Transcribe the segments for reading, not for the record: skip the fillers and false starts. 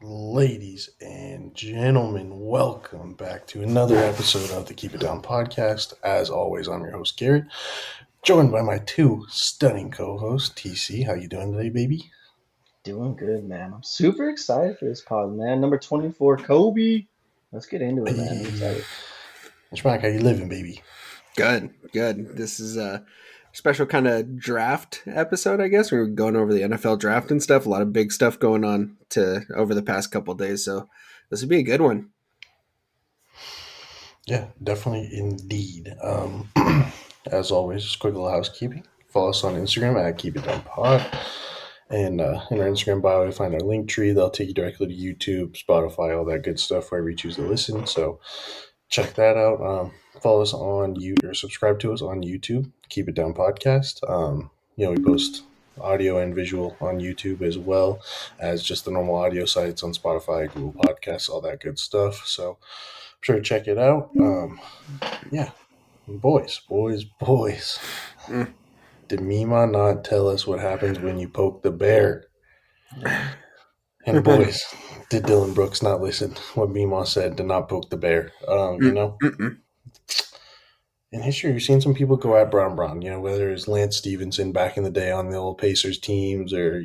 Ladies and gentlemen, welcome back to another episode of the Keep It Down podcast. As always, I'm your host Garrett, joined by my two stunning co-hosts. TC, how you doing today, baby? Doing good, man. I'm super excited for this pod, man. Number 24, Kobe. Let's get into it, man. I'm Hey, excited. Schmack, how you living, baby? Good, good. This is a special kind of draft episode, I guess. We're going over the NFL draft and stuff. A lot of big stuff going on to over the past couple of days, so this would be a good one. Yeah, definitely, indeed. As always, just quick little housekeeping. Follow us on Instagram at Keep It Down Pod. And in our Instagram bio, you'll find our link tree. They'll take you directly to YouTube, Spotify, all that good stuff, wherever you choose to listen. So check that out. Follow us on you or subscribe to us on YouTube. Keep It Down Podcast. We post audio and visual on YouTube as well as just the normal audio sites on Spotify, Google Podcasts, all that good stuff. So I'm sure to check it out. Yeah, boys. Mm. Did Mima not tell us what happens when you poke the bear? And boys, did Dillon Brooks not listen what Mima said to not poke the bear? Mm-mm. In history, we've seen some people go at Brown, whether it's Lance Stevenson back in the day on the old Pacers teams or,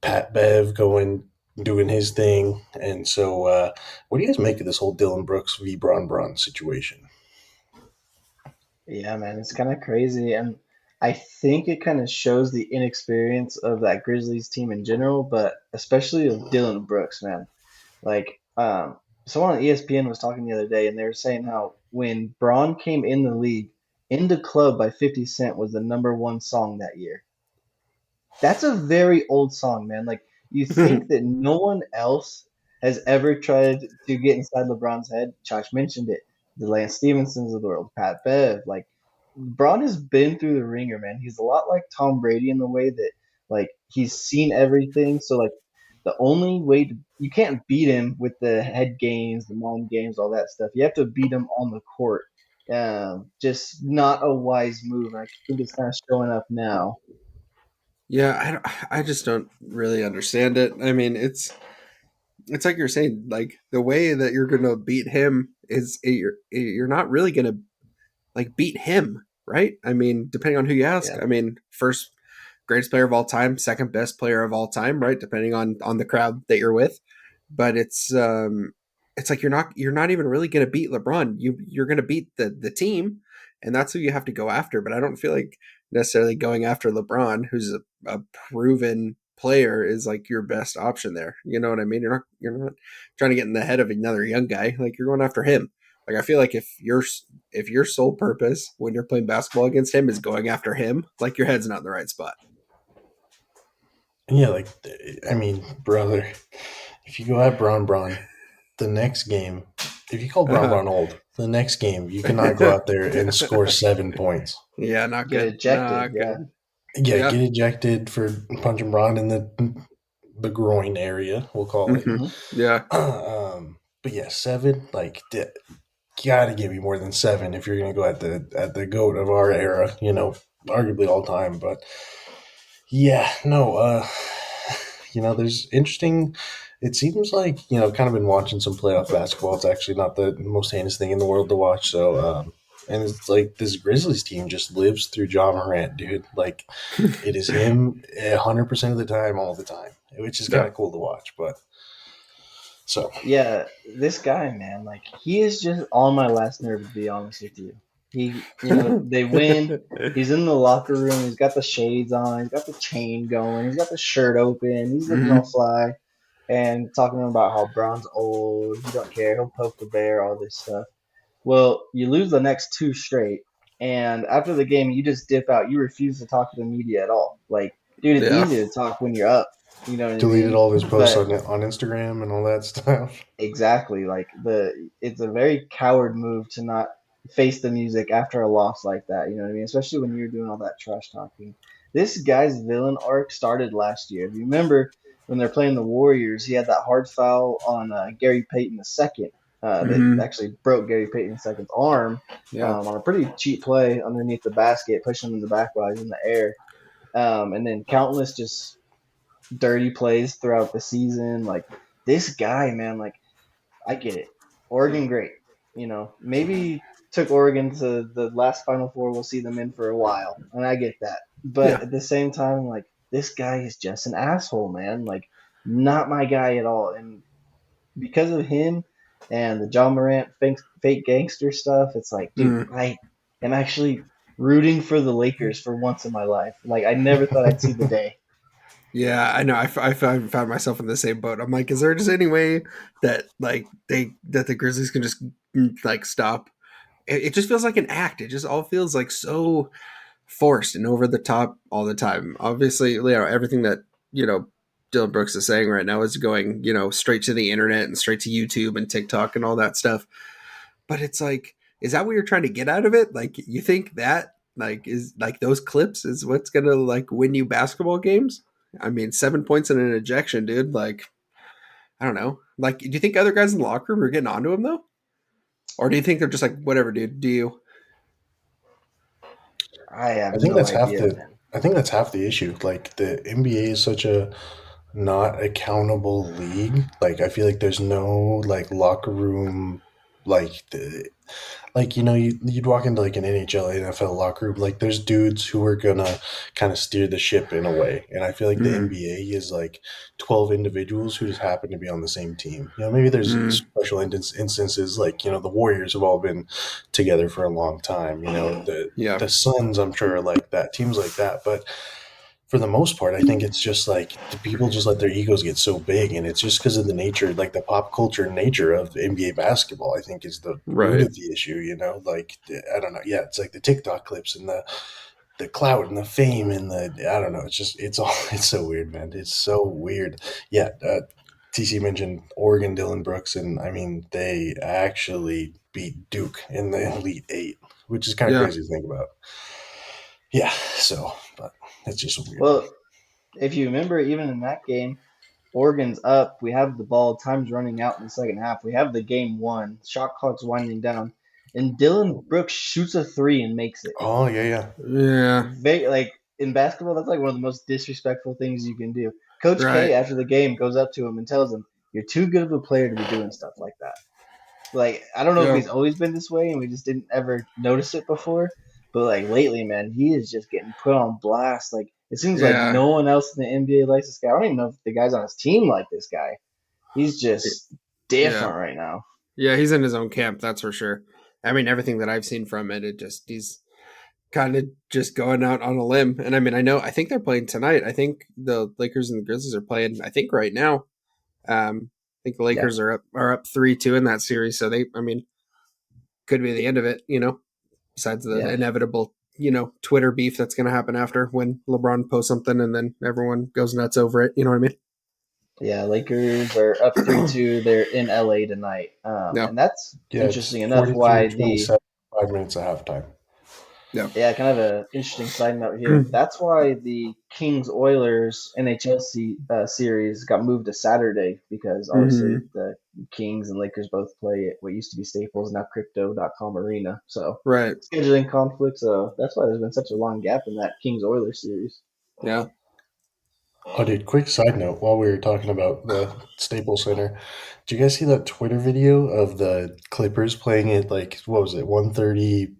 Pat Bev doing his thing. And so, what do you guys make of this whole Dillon Brooks v. Bron situation? Yeah, man, it's kind of crazy. And I think it kind of shows the inexperience of that Grizzlies team in general, but especially of Dylan Brooks, man. Like, someone on ESPN was talking the other day, and they were saying how when Braun came in the league, In the Club by 50 Cent was the number one song that year. That's a very old song, man. Like you think that no one else has ever tried to get inside LeBron's head. Josh mentioned it. The Lance Stevensons of the world, Pat Bev. Like Braun has been through the ringer, man. He's a lot like Tom Brady in the way that like he's seen everything. So like the only way to you can't beat him with the head games, the mind games, all that stuff. You have to beat him on the court. Just not a wise move. I think it's kind of showing up now. Yeah, I just don't really understand it. I mean, it's like you're saying, like the way that you're going to beat him is you're not really going to like beat him, right? I mean, depending on who you ask. Yeah. I mean, first greatest player of all time, second best player of all time, right? Depending on the crowd that you're with. But it's like you're not even really going to beat LeBron. You're going to beat the team, and that's who you have to go after. But I don't feel like necessarily going after LeBron, who's a proven player, is like your best option there. You know what I mean? You're not trying to get in the head of another young guy. Like you're going after him. Like I feel like if your sole purpose when you're playing basketball against him is going after him, like your head's not in the right spot. Yeah, I mean, brother, if you go at Braun, the next game, if you call Uh-huh. Braun old, the next game, you cannot go out there and score 7 points. Yeah, not Get good. ejected. Not Yeah. good. Yeah, Yeah. get ejected for punching Braun in the groin area, we'll call it. Hmm. Yeah. But yeah, seven, gotta give me more than seven if you're gonna go at the goat of our era, arguably all time. But yeah, no, there's interesting. It seems like kind of been watching some playoff basketball. It's actually not the most heinous thing in the world to watch. So, and it's like this Grizzlies team just lives through John Morant, dude. Like it is him 100% of the time, all the time, which is kind Yeah. of cool to watch. But so Yeah, this guy, man, like he is just on my last nerve to be honest with you. They win. He's in the locker room. He's got the shades on. He's got the chain going. He's got the shirt open. He's looking all Hmm. fly and talking about how Braun's old. He don't care. He'll poke the bear. All this stuff. Well, you lose the next two straight, and after the game, you just dip out. You refuse to talk to the media at all. Like, dude, it's Yeah. easy to talk when you're up. You know what I deleted mean? all of his posts But on Instagram and all that stuff. exactly. Like it's a very coward move to not face the music after a loss like that. You know what I mean? Especially when you're doing all that trash talking. This guy's villain arc started last year. If you remember when they're playing the Warriors, he had that hard foul on Gary Payton II that Hmm. actually broke Gary Payton II's arm Yeah. on a pretty cheap play underneath the basket, pushing him in the back while he's in the air. And then countless just dirty plays throughout the season. Like this guy, man, like I get it. Oregon, great. Maybe took Oregon to the last Final Four we'll see them in for a while, and I get that. But Yeah. at the same time, like this guy is just an asshole, man. Like not my guy at all. And because of him and the John Morant fake gangster stuff, it's like, dude, Mm. I am actually rooting for the Lakers for once in my life. Like I never thought I'd see the day. Yeah, I know. I found myself in the same boat. I'm like, is there just any way that like that the Grizzlies can just like stop? It just feels like an act. It just all feels like so forced and over the top all the time. Obviously, everything that Dillon Brooks is saying right now is going straight to the internet and straight to YouTube and TikTok and all that stuff. But it's like, is that what you're trying to get out of it? Like, you think that like is like those clips is what's gonna like win you basketball games? I mean, 7 points and an ejection, dude. Like, I don't know. Like, do you think other guys in the locker room are getting onto him though, or do you think they're just like, whatever, dude? Do you? I have I think no that's half idea, the. man. I think that's half the issue. Like the NBA is such a not accountable league. Like I feel like there's no like locker room, like the you'd walk into like an NHL, NFL locker room, like there's dudes who are gonna kind of steer the ship in a way, and I feel like the Mm, NBA is like 12 individuals who just happen to be on the same team. Maybe there's mm, special instances like the Warriors have all been together for a long time. yeah, The Suns, I'm sure, are like that, teams like that, but for the most part, I think it's just like the people just let their egos get so big, and it's just because of the nature, like the pop culture nature of NBA basketball. I think is the root right, of the issue. I don't know. Yeah, it's like the TikTok clips and the clout and the fame and the I don't know. It's just it's all it's so weird, man. It's so weird. Yeah. TC mentioned Oregon, Dillon Brooks, and I mean they actually beat Duke in the Elite Eight, which is kind of yeah, crazy to think about. Yeah. So, but it's just weird. Well, if you remember, even in that game, Oregon's up. We have the ball. Time's running out in the second half. We have the game won. Shot clock's winding down, and Dylan Brooks shoots a three and makes it. Oh yeah, yeah. yeah, Like in basketball, that's like one of the most disrespectful things you can do. Coach K right, after the game goes up to him and tells him, "You're too good of a player to be doing stuff like that." Like I don't know if yeah, he's always been this way and we just didn't ever notice it before, but like lately, man, he is just getting put on blast. Like it seems like yeah, no one else in the NBA likes this guy. I don't even know if the guys on his team like this guy. He's just yeah, different right now. yeah. He's in his own camp, that's for sure. I mean, everything that I've seen from it, he's kind of just going out on a limb. And I mean, I think they're playing tonight. I think the Lakers and the Grizzlies are playing. I think right now. I think the Yeah, Lakers are up 3-2 in that series. So I mean, could be the end of it. Besides the yeah, inevitable, Twitter beef that's going to happen after when LeBron posts something and then everyone goes nuts over it. You know what yeah. Lakers are up I mean? 3-2. They're in LA tonight, Yeah, and that's Yeah, it's interesting enough. Why the 43-27, 5 minutes at halftime. yeah, Yeah, kind of a interesting side note here. That's why the Kings Oilers series got moved to Saturday because obviously hmm, the Kings and Lakers both play at what used to be Staples, now Crypto.com Arena. So right, scheduling conflict. So that's why there's been such a long gap in that Kings Oilers series. yeah. Oh, dude, quick side note while we were talking about the Staples Center, did you guys see that Twitter video of the Clippers playing at like, what was it, 1:30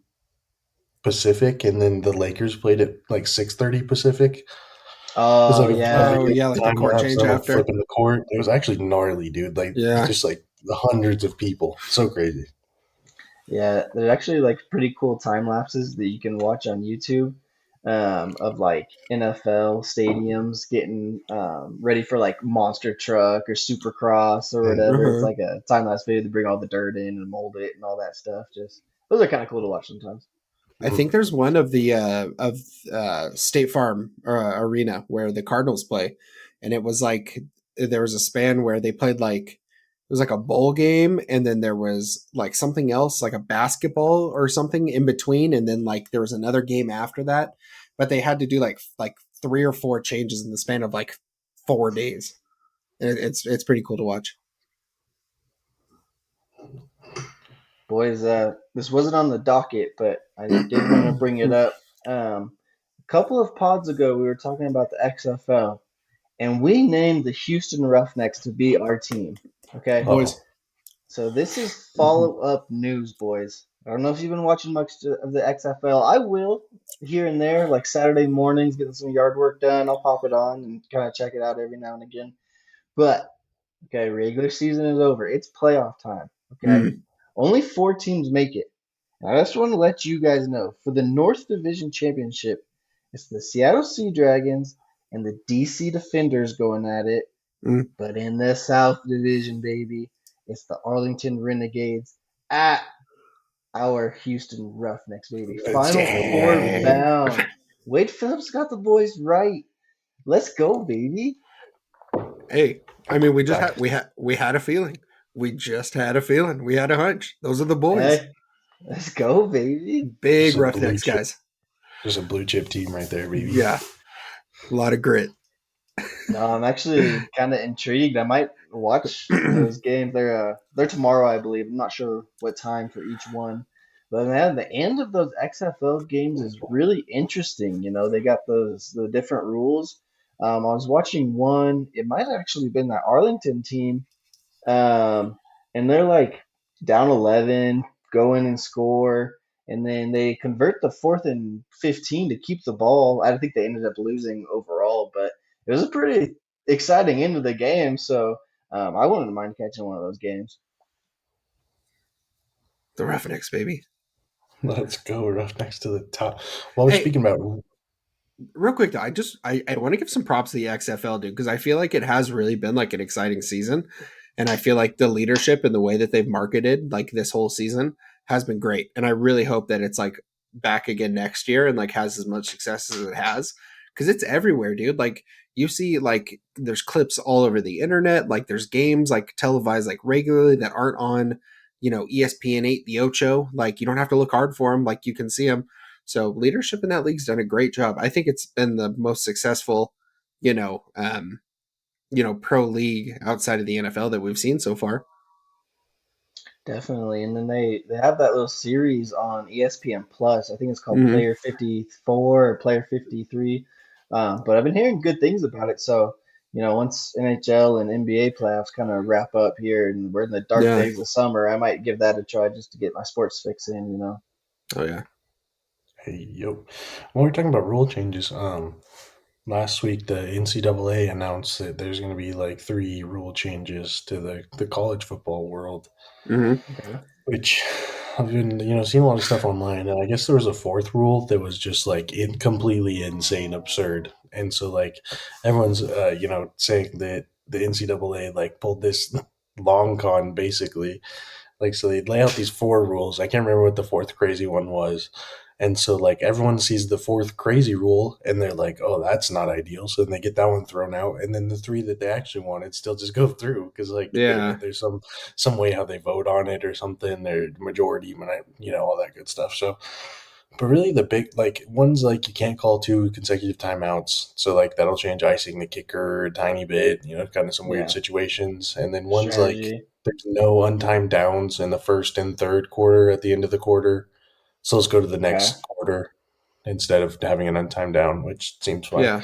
Pacific, and then the Lakers played at like 6:30 Pacific? It's Oh like a yeah, Oh video yeah, like the time court lapse change of them like after. flipping the court. It was actually gnarly, dude. Like Yeah, just like the hundreds of people. So crazy. yeah. There's actually like pretty cool time lapses that you can watch on YouTube of like NFL stadiums getting ready for like monster truck or supercross or Mm. whatever. It's uh-huh. like a time lapse video to bring all the dirt in and mold it and all that stuff. Just those are kind of cool to watch sometimes. I think Mhm. there's one of the State Farm arena where the Cardinals play, and it was like there was a span where they played like it was like a bowl game, and then there was like something else, like a basketball or something in between, and then like there was another game after that. But they had to do like 3 or 4 changes in the span of like 4 days. And it's pretty cool to watch. Boys, this wasn't on the docket, but I did want to bring it up. A couple of pods ago, we were talking about the XFL. and we named the Houston Roughnecks to be our team. Okay, Oh, Boys. so this is follow up news, boys. I don't know if you've been watching much of the XFL. I will here and there, like Saturday mornings, getting some yard work done. I'll pop it on and kind of check it out every now and again. But okay, regular season is over. It's playoff time. Okay, Mm, only 4 teams make it. I just want to let you guys know for the North Division Championship, it's the Seattle Sea Dragons and the DC Defenders going at it. mm. But in the South Division, baby, it's the Arlington Renegades at our Houston Roughnecks, baby. Final four dang. bound. Wade Phillips got the boys right. Let's go, baby. Hey, I mean, we just That, had a feeling. We just had a feeling. We had a hunch. Those are the boys. Hey, let's go, baby. just Big a blue Roughnecks chip, guys. just a blue chip team right there, baby. Yeah, a lot of grit. No, I'm actually kind of intrigued. I might watch those games. They're tomorrow, I believe. I'm not sure what time for each one. But man, the end of those XFL games is really interesting. You know, they got the different rules. I was watching one. It might have actually been that Arlington team. And they're like down 11, go in and score, and then they convert the 4th and 15 to keep the ball. I think they ended up losing overall, but it was a pretty exciting end of the game. So I wouldn't mind catching one of those games. The Roughnecks, baby. Let's go, rough next to the top. While we're Hey, speaking about, real quick though, I want to give some props to the XFL dude because I feel like it has really been like an exciting season, and I feel like the leadership and the way that they've marketed like this whole season has been great, and I really hope that it's like back again next year and like has as much success as it has because it's everywhere, dude. Like you see, like there's clips all over the internet, like there's games like televised like regularly that aren't on, ESPN 8, the Ocho. Like you don't have to look hard for them, like you can see them. So leadership in that league's done a great job. I think it's been the most successful, you know, um, pro league outside of the NFL that we've seen so far. Definitely. And then they have that little series on ESPN Plus. I think it's called Mm-hmm. Player 54 or Player 53. But I've been hearing good things about it. So, once NHL and NBA playoffs kind of wrap up here and we're in the dark Yeah. days of summer, I might give that a try just to get my sports fix in. Oh yeah. hey, yo, when we're talking about rule changes, last week the NCAA announced that there's going to be like 3 rule changes to the college football world, Mm-hmm. Okay. which I've been seeing a lot of stuff online, and I guess there was a fourth rule that was just like completely insane, absurd, and so like everyone's saying that the NCAA like pulled this long con basically. Like, so they'd lay out these 4 rules. I can't remember what the fourth crazy one was. And so, like, everyone sees the fourth crazy rule and they're like, oh, that's not ideal. So then they get that one thrown out. And then the 3 that they actually wanted still just go through because, like, Yeah. there's some way how they vote on it or something. They're majority, all that good stuff. So, but really, the big, like, ones like you can't call 2 consecutive timeouts. So, like, that'll change icing the kicker a tiny bit, kind of some weird Yeah. situations. And then ones like, Strategy. there's no untimed downs in the first and third quarter at the end of the quarter. So let's go to the Okay. next quarter instead of having an untimed down, which seems fine. Yeah.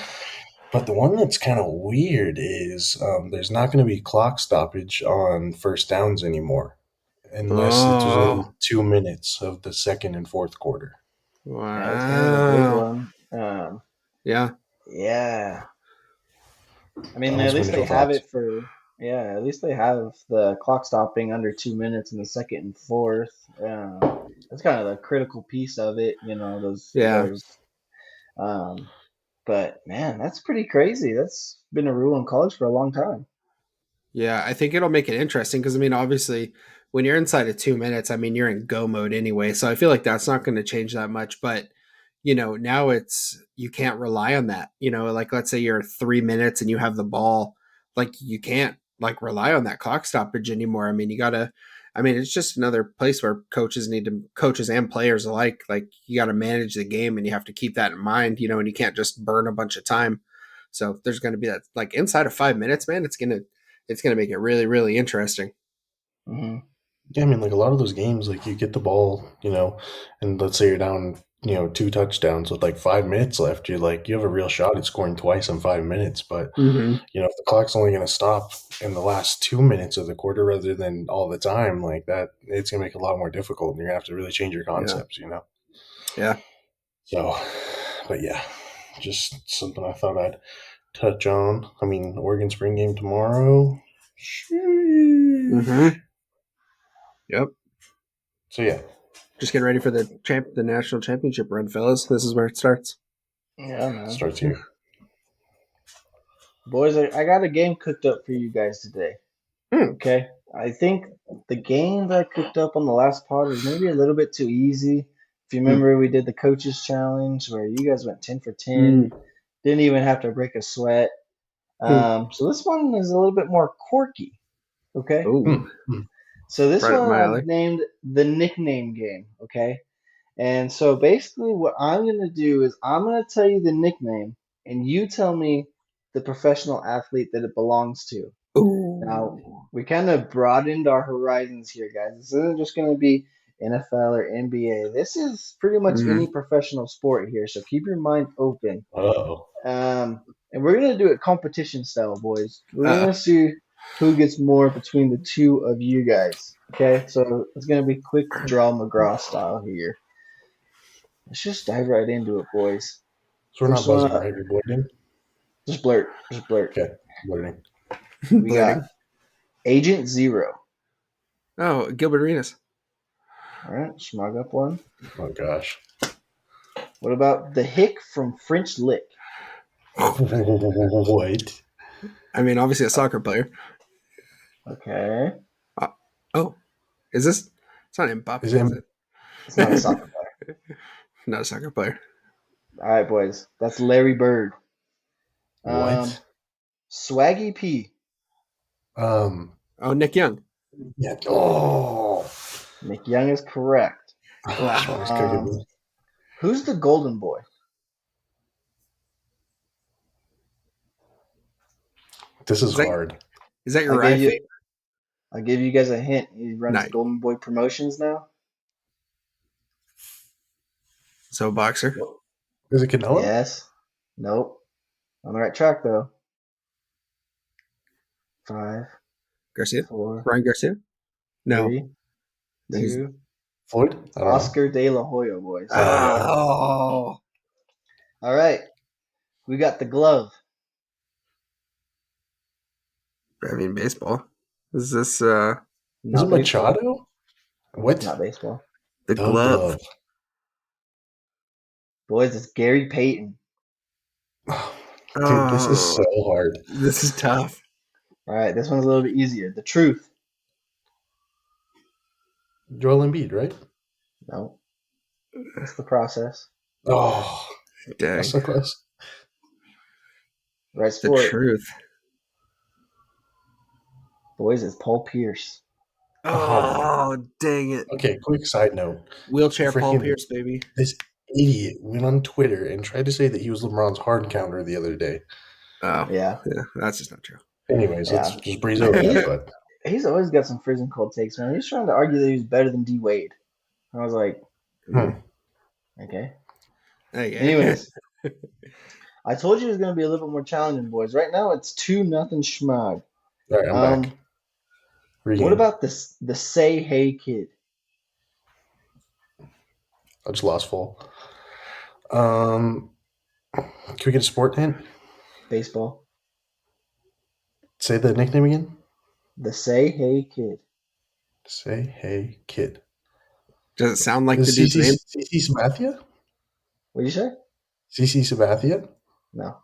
But the one that's kind of weird is there's not going to be clock stoppage on first downs anymore unless it's within Oh. 2 minutes of the second and fourth quarter. Yeah, that's kind of the big Wow. one. Yeah. Yeah. I mean, at Those least they initial have thoughts. it for, yeah, at least they have the clock stopping under 2 minutes in the second and fourth. That's kind of the critical piece of it, Yeah. those, um, but man, that's pretty crazy. That's been a rule in college for a long time. Yeah, I think it'll make it interesting because I mean, obviously, when you're inside of 2 minutes, I mean, you're in go mode anyway. So I feel like that's not going to change that much. But now it's you can't rely on that. Like let's say you're 3 minutes and you have the ball, like you can't like rely on that clock stoppage anymore. I mean, you gotta. I mean, it's just another place where coaches and players alike, like you got to manage the game and you have to keep that in mind. And you can't just burn a bunch of time. So there's going to be that like inside of 5 minutes, man. It's gonna make it really, really interesting. Hmm. Yeah, I mean, like a lot of those games, like you get the ball, and let's say you're down 2 touchdowns with like 5 minutes left, you have a real shot at scoring twice in 5 minutes. But Mm-hmm. if the clock's only going to stop in the last 2 minutes of the quarter rather than all the time, like that, it's going to make it a lot more difficult. And you're going to have to really change your Yeah. concepts. Yeah. So, but yeah, just something I thought I'd touch on. I mean, Oregon spring game tomorrow. Mm-hmm. Yep. So yeah, Just getting ready for the national championship run, fellas. This is where it starts. Yeah, man. starts here. Boys, I got a game cooked up for you guys today. Okay? I think the game that I cooked up on the last pod was maybe a little bit too easy. If you remember, we did the coaches challenge where you guys went 10 for 10. Didn't even have to break a sweat. So this one is a little bit more quirky. Okay? Oh, So this right up one my alley. I've named the nickname game. Okay? And so basically, what I'm going to do is I'm going to tell you the nickname, and you tell me the professional athlete that it belongs to. Now, Ooh. we kind of broadened our horizons here, guys. This isn't just going to be NFL or NBA. This is pretty much Mhm. any professional sport here, so keep your mind open. Uh-oh. And we're going to do it competition style, boys. We're going Uh-oh. to see who gets more between the two of you guys. Okay, so it's going to be quick draw McGraw style here. Let's just dive right into it, boys. So we're not First one buzzing, up, right? We're blurting? just blurt, just blurt. Okay, blurting. We got Blurting. Agent Zero. Oh, Gilbert Arenas. All right, smog up one. Oh, gosh. What about the Hick from French Lick? What? I mean, obviously a soccer player. Okay, Oh, is this? It's not Mbappe, Is is it? it? it's not a soccer player. Not a soccer player. All right, boys, that's Larry Bird. What? Swaggy P. Um. Oh, Nick Young. Yeah. Oh. Nick Young is correct. Sean's cooking me. Who's the Golden Boy? This is Is that, hard. is that I your gave you, favorite? I'll give you guys a hint. He runs Nice. Golden Boy Promotions now. So boxer. Is it Canelo? Yes. Nope. On the right track though. 5, Garcia. 4, Ryan Garcia. No. 3, He's- 2. Floyd? I don't know. Oscar De La Hoya, boys. Oh. All right. We got the glove. I mean, baseball. Is this Is it Not baseball. Machado? What? Not baseball. the The glove? Boys, it's Gary Payton. Dude, this is so hard. This is tough. All right, this one's a little bit easier. The truth. Joel Embiid, right? No. That's the process. Oh, Dang. that's so close. Right The sport. truth. Boys, it's Paul Pierce. Oh, dang it. Okay, quick side note. Wheelchair Paul Freaking- Pierce, baby. This idiot went on Twitter and tried to say that he was LeBron's hard counter the other day. Oh, Yeah. that's just not true. Anyways, let's Yeah. just breeze over that. But He's always got some freezing cold takes, man. He's trying to argue that he was better than D Wade. I was like, okay. Hey, Anyways, I told you it was going to be a little bit more challenging, boys. Right now, it's 2-0 Schmog. all right, I'm back. What about this? The Say Hey Kid. I just lost full. Can we get a sport hint? Baseball. Say the nickname again. The Say Hey Kid. Say hey kid. Does it sound like Is the dude's name? What CC Sabathia? did you say? CC Sabathia? No.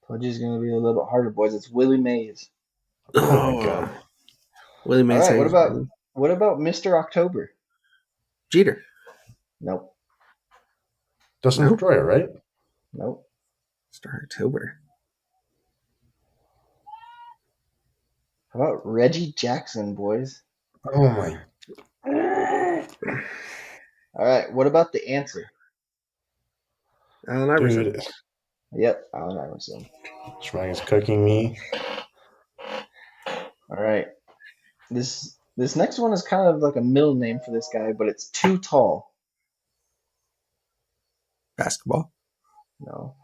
Told you it's going to be a little bit harder, boys. It's Willie Mays. Oh my god. Willie Mays. All right, what about Mr. October? Jeter? Nope. Dustin Nope. Pedroia, right? Nope. Star October. How about Reggie Jackson, boys? Oh my. All right, what about the answer? Allen Iverson. Dude, Yep, Allen Iverson. Schmag is cooking me. All right. This next one is kind of like a middle name for this guy, but it's Too Tall. Basketball. No.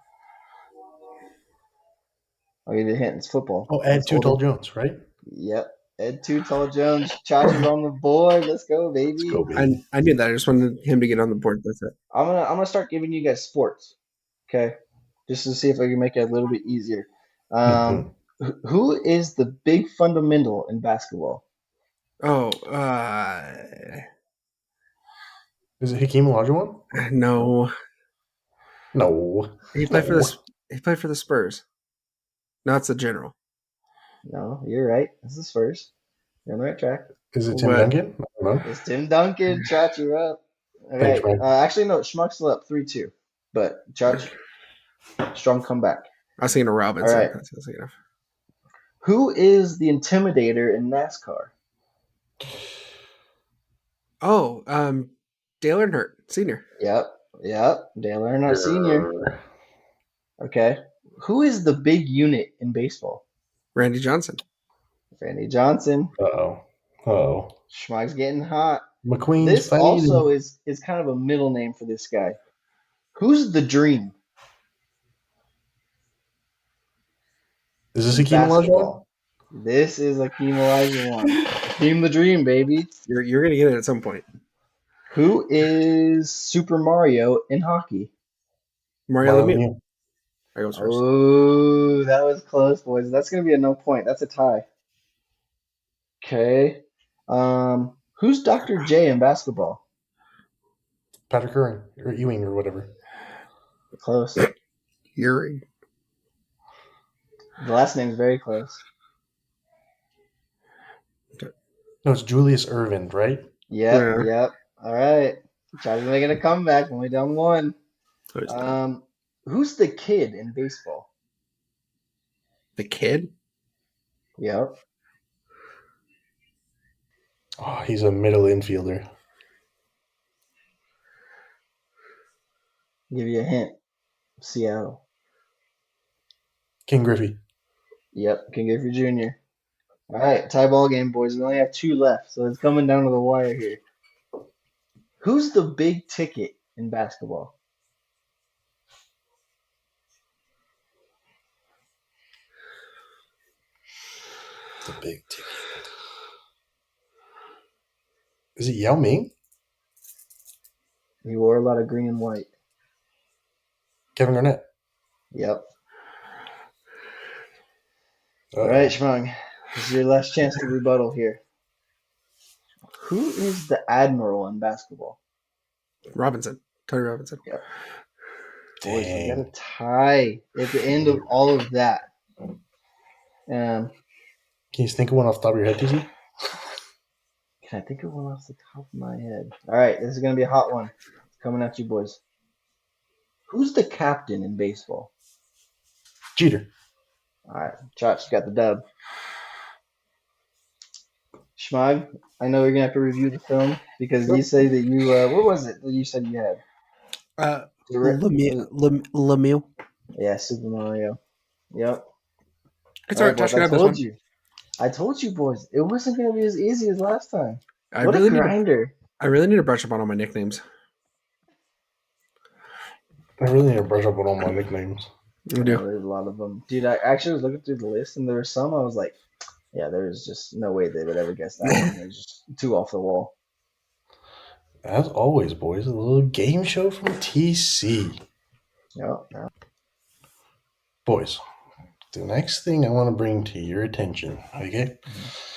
I'll give you a hint. It's football. Oh, Ed It's Too older. Tall Jones, right? Yep. Ed Too Tall Jones. Chach is on the board. Let's go, Let's go, baby. baby. I knew that. I just wanted him to get on the board. That's it. I'm gonna start giving you guys sports. Okay. Just to see if I can make it a little bit easier. Mm-hmm. Who is the big fundamental in basketball? Oh, Is it Hakeem Olajuwon? no. No. He played for No. this. He played for the Spurs. No, it's the general. No, you're right. This is first. You're on the right track. Is it Tim What? Duncan? I don't know. It's Tim Duncan. Chach, you're up. All Thanks, right. man. Actually, no. Schmuck's still up 3-2. But Chach, strong comeback. I was thinking of All Robinson. right. That's what I was thinking of. Who is the intimidator in NASCAR? Oh, Dale Earnhardt, Sr. Yep. Dale Earnhardt Sr. Grr. Okay. Who is the big unit in baseball? Randy Johnson. Randy Johnson. Uh-oh. Uh-oh. Schmuck's getting hot. McQueen's This fading. also is kind of a middle name for this guy. Who's the dream Is this in Hakeem Olajuwon? basketball? This is Akeem Olajuwon. Akeem the Dream, baby. You're gonna get it at some point. Who is Super Mario in hockey? Mario Marlon Lemieux. Lemieux. I goes first. Oh, that was close, boys. That's gonna be a no point. That's a tie. Okay. Who's Dr. J in basketball? Patrick Ewing or Ewing or whatever. Close. You're The last name's very close. No, it's Julius Irvin, right? Yep. All right. Try to make it a comeback. Only down one. Who's the kid in baseball? The kid? Yep. Oh, he's a middle infielder. Give you a hint. Seattle. King Griffey. Yep. King Griffey Jr. All right. Tie ball game, boys. We only have 2 left, so it's coming down to the wire here. Who's the big ticket in basketball? The big ticket. Is it Yao Ming? He wore a lot of green and white. Kevin Garnett. Yep. Uh-oh. All right, Schmung. This is your last chance to rebuttal here. Who is the admiral in basketball? Robinson. Tony Robinson. Yep. Boys, we got Dang. a tie at the end of all of that. Can you think of one off the top of your head, TZ? Can I think of one off the top of my head? All right, this is going to be a hot one. It's coming at you, boys. Who's the captain in baseball? Jeter. All right, Chach, you got the dub. Schmag, I know you're going to have to review the film because you say that you, what was it that you said you had? Lemieux. Yeah, Super Mario. Yep. It's All all right, right, Josh. boys, Can I have this one? I told you, boys, it wasn't going to be as easy as last time. I What really a need to. grinder. I really need to brush up on all my nicknames. I really need to brush up on all my nicknames. I Yeah, do. there's a lot of them. Dude, I actually was looking through the list, and there were some I was like, yeah, there's just no way they would ever guess that one. There's just too off the wall. As always, boys, a little game show from TC. Yep. Boys, the next thing I want to bring to your attention, okay?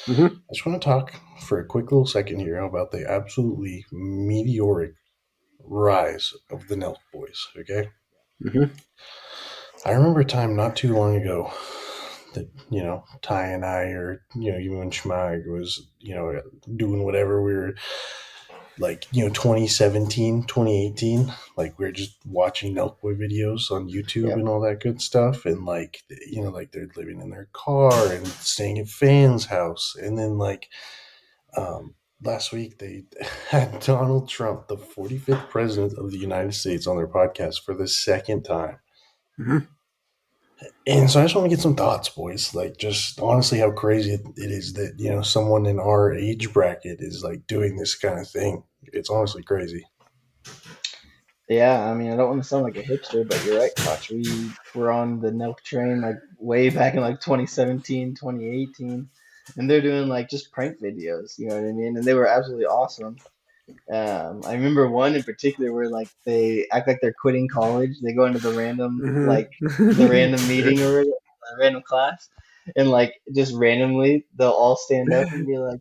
Mm-hmm. I just want to talk for a quick little second here about the absolutely meteoric rise of the Nelk Boys, okay? Mm-hmm. I remember a time not too long ago that, Ty and I, or, even when Schmag was, doing whatever we were, like, 2017, 2018, like, we are just watching Nelk Boy videos on YouTube Yep. and all that good stuff. And, like, like they're living in their car and staying at fans' house. And then, like, last week they had Donald Trump, the 45th president of the United States, on their podcast for the second time. Mm-hmm. And so I just want to get some thoughts, boys. Like, just honestly, how crazy it is that, someone in our age bracket is like doing this kind of thing. It's honestly crazy. Yeah, I mean, I don't want to sound like a hipster, but you're right, Koch. We were on the Nelk train like way back in like 2017, 2018, and they're doing like just prank videos, you know what I mean? And they were absolutely awesome. I remember one in particular where like they act like they're quitting college. They go into the Mm-hmm. random meeting or the random class, and like just randomly they'll all stand up and be like,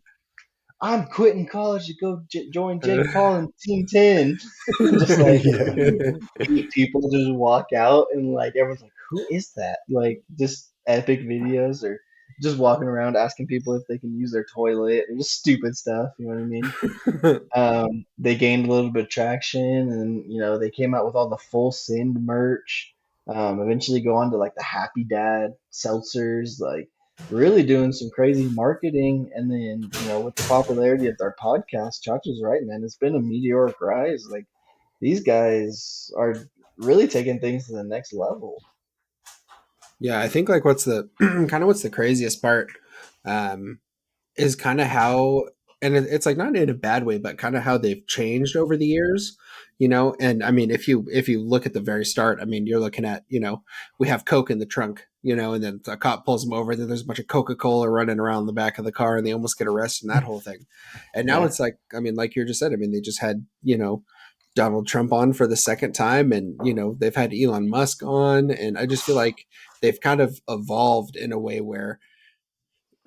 "I'm quitting college to go join Jake Paul in Team 10," and just like Yeah. 8 people just walk out, and like everyone's like, "Who is that?" Like just epic videos or just walking around asking people if they can use their toilet and just stupid stuff. You know what I mean? They gained a little bit of traction, and they came out with all the full send merch. Eventually go on to like the Happy Dad seltzers, like really doing some crazy marketing. And then with the popularity of their podcast, Chacha's right, man. It's been a meteoric rise. Like these guys are really taking things to the next level. Yeah, I think like what's the kind of what's the craziest part um, is kind of how, and it's like not in a bad way, but kind of how they've changed over the years, And I mean, if you look at the very start, I mean, you're looking at, we have Coke in the trunk, and then a cop pulls them over, then there's a bunch of Coca-Cola running around the back of the car, and they almost get arrested and that whole thing. And now Yeah, it's like, I mean, like you just said, I mean, they just had, Donald Trump on for the second time, and they've had Elon Musk on, and I just feel like they've kind of evolved in a way where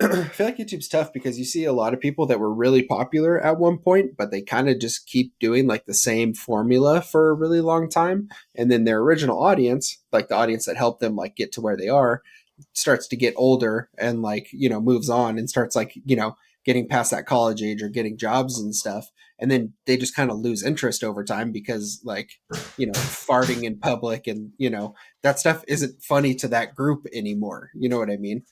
I feel like YouTube's tough because you see a lot of people that were really popular at one point, but they kind of just keep doing like the same formula for a really long time. And then their original audience, like the audience that helped them like get to where they are, starts to get older and like, moves on and starts like, getting past that college age or getting jobs and stuff. And then they just kind of lose interest over time because like, farting in public and, that stuff isn't funny to that group anymore. You know what I mean?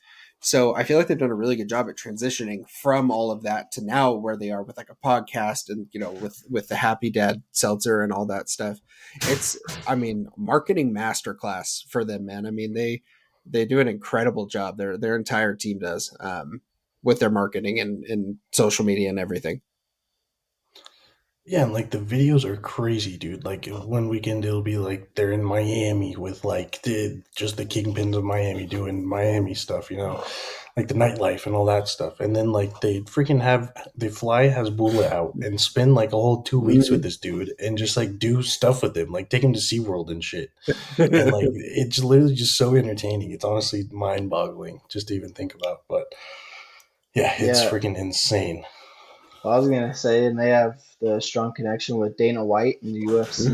So I feel like they've done a really good job at transitioning from all of that to now where they are with like a podcast and with the Happy Dad seltzer and all that stuff. It's I mean marketing masterclass for them, man. I mean they do an incredible job. Their entire team does with their marketing and social media and everything. Yeah, and like the videos are crazy, dude. Like one weekend it'll be like they're in Miami with like the kingpins of Miami doing Miami stuff, like the nightlife and all that stuff. And then like they fly Hasbulla out and spend like a whole 2 weeks with Mhm. this dude and just like do stuff with him, like take him to SeaWorld and shit. And like it's literally just so entertaining. It's honestly mind boggling just to even think about. But yeah, it's yeah. freaking insane. Well, I was gonna say, and they have the strong connection with Dana White in the UFC.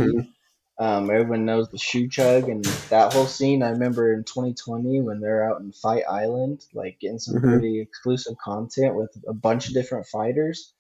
Mhm. Everyone knows the shoe chug and that whole scene. I remember in 2020 when they're out in Fight Island, like getting some Mhm. pretty exclusive content with a bunch of different fighters.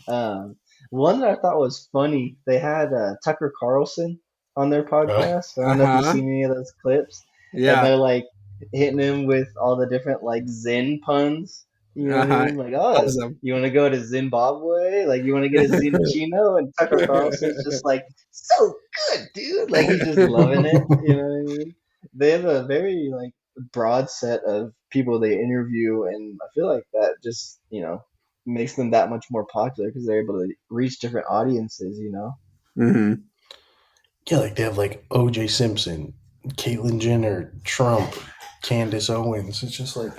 Um, One that I thought was funny, they had Tucker Carlson on their Uh, podcast. I don't know if you've Uh-huh. seen any of those clips, and Yeah. they're like hitting him with all the different like Zen puns. You know what I Uh-huh. mean? Like, oh, Awesome. you want to go to Zimbabwe? Like, you want to get a Zen Chino? And Tucker Carlson's just like, so good, dude. Like, he's just loving it. You know what I mean? They have a very like broad set of people they interview, and I feel like that just makes them that much more popular because they're able to reach different audiences. Mhm. Yeah, like they have like OJ Simpson, Caitlyn Jenner, Trump, Candace Owens. It's just like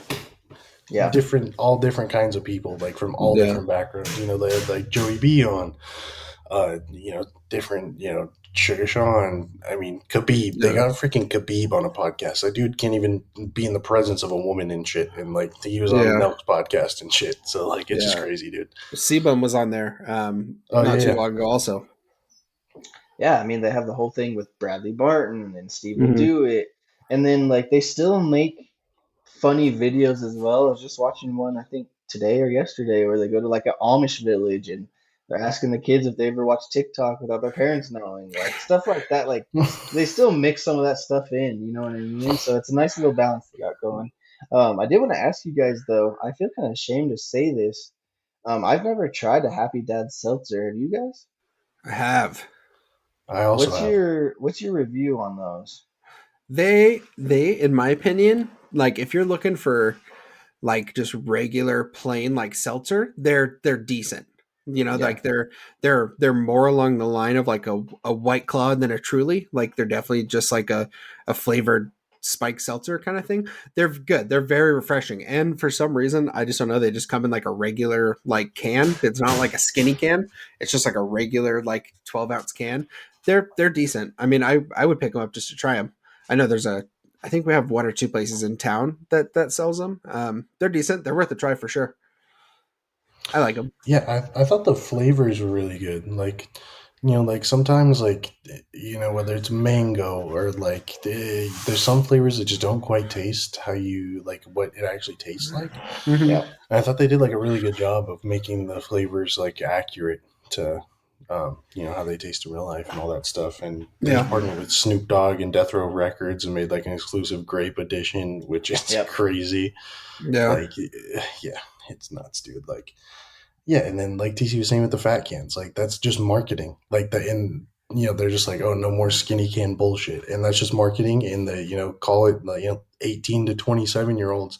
Yeah, all different kinds of people, like from all Yeah. different backgrounds. They have like Joey B on, different, Sugar Sean. I mean, Khabib. They Yeah. got freaking Khabib on a podcast. That dude can't even be in the presence of a woman and shit. And like he was on Yeah. Nelk's podcast and shit. So like it's just Yeah. crazy, dude. Sebum was on there Oh not yeah, too yeah. long ago also. yeah. I mean, they have the whole thing with Bradley Barton and Steve will Hmm. do it, and then like they still make funny videos as well. I was just watching one, I think today or yesterday, where they go to like an Amish village and they're asking the kids if they ever watch TikTok without their parents knowing, like stuff like that. Like they still mix some of that stuff in, you know what I mean? So it's a nice little balance they got going. I did want to ask you guys though. I feel kind of ashamed to say this. I've never tried a Happy Dad seltzer. Have you guys? I have. I also have. What's your review on those? They in my opinion, like if you're looking for like just regular plain like seltzer, they're decent. Yeah. Like they're more along the line of like a White Claw than a Truly. Like they're definitely just like a flavored spike seltzer kind of thing. They're good. They're very refreshing. And for some reason, I just don't know, they just come in like a regular like can. It's not like a skinny can. It's just like a regular like 12-ounce can. They're decent. I mean, I would pick them up just to try them. I know I think we have one or two places in town that sells them. They're decent. They're worth a try for sure. I like them. Yeah, I thought the flavors were really good. Like, like sometimes, like, whether it's mango or like, there's some flavors that just don't quite taste how you like what it actually tastes like. Hmm. Yeah. And I thought they did like a really good job of making the flavors like accurate to, how they taste in real life and all that stuff. And they just Yeah. partnered with Snoop Dogg and Death Row Records and made like an exclusive grape edition, which is Yep. crazy. Yeah. Like, yeah, it's nuts, dude. Like, yeah, and then like TC was saying with the fat cans, like that's just marketing. Like the and they're just like, oh, no more skinny can bullshit, and that's just marketing. And the call it like, 18 to 27-year-olds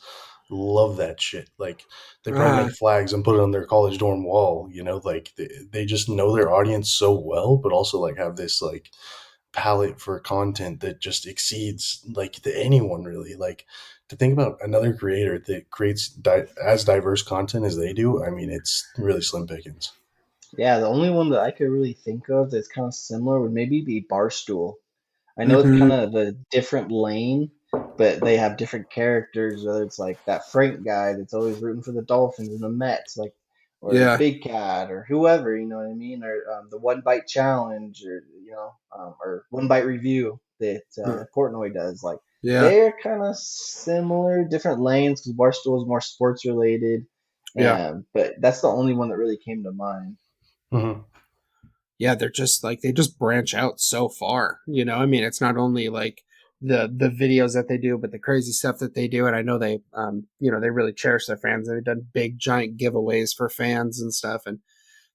love that shit. Like they probably Uh, make flags and put it on their college dorm wall. Like they just know their audience so well, but also like have this like palette for content that just exceeds like anyone really. Like to think about another creator that creates as diverse content as they do, I mean, it's really slim pickings. Yeah. The only one that I could really think of that's kind of similar would maybe be Barstool. I know it's kind hmm. of a different lane, but they have different characters. Whether it's like that Frank guy that's always rooting for the Dolphins and the Mets, like, or Yeah. Big Cat, or whoever, you know what I mean, or the One Bite Challenge, or or One Bite Review that Portnoy does. Like, Yeah. they're kind of similar, different lanes because Barstool is more sports related. Yeah. But that's the only one that really came to mind. Hmm. Yeah. They're just like, they just branch out so far. I mean, it's not only like the videos that they do, but the crazy stuff that they do. And I know they really cherish their fans. They've done big giant giveaways for fans and stuff. And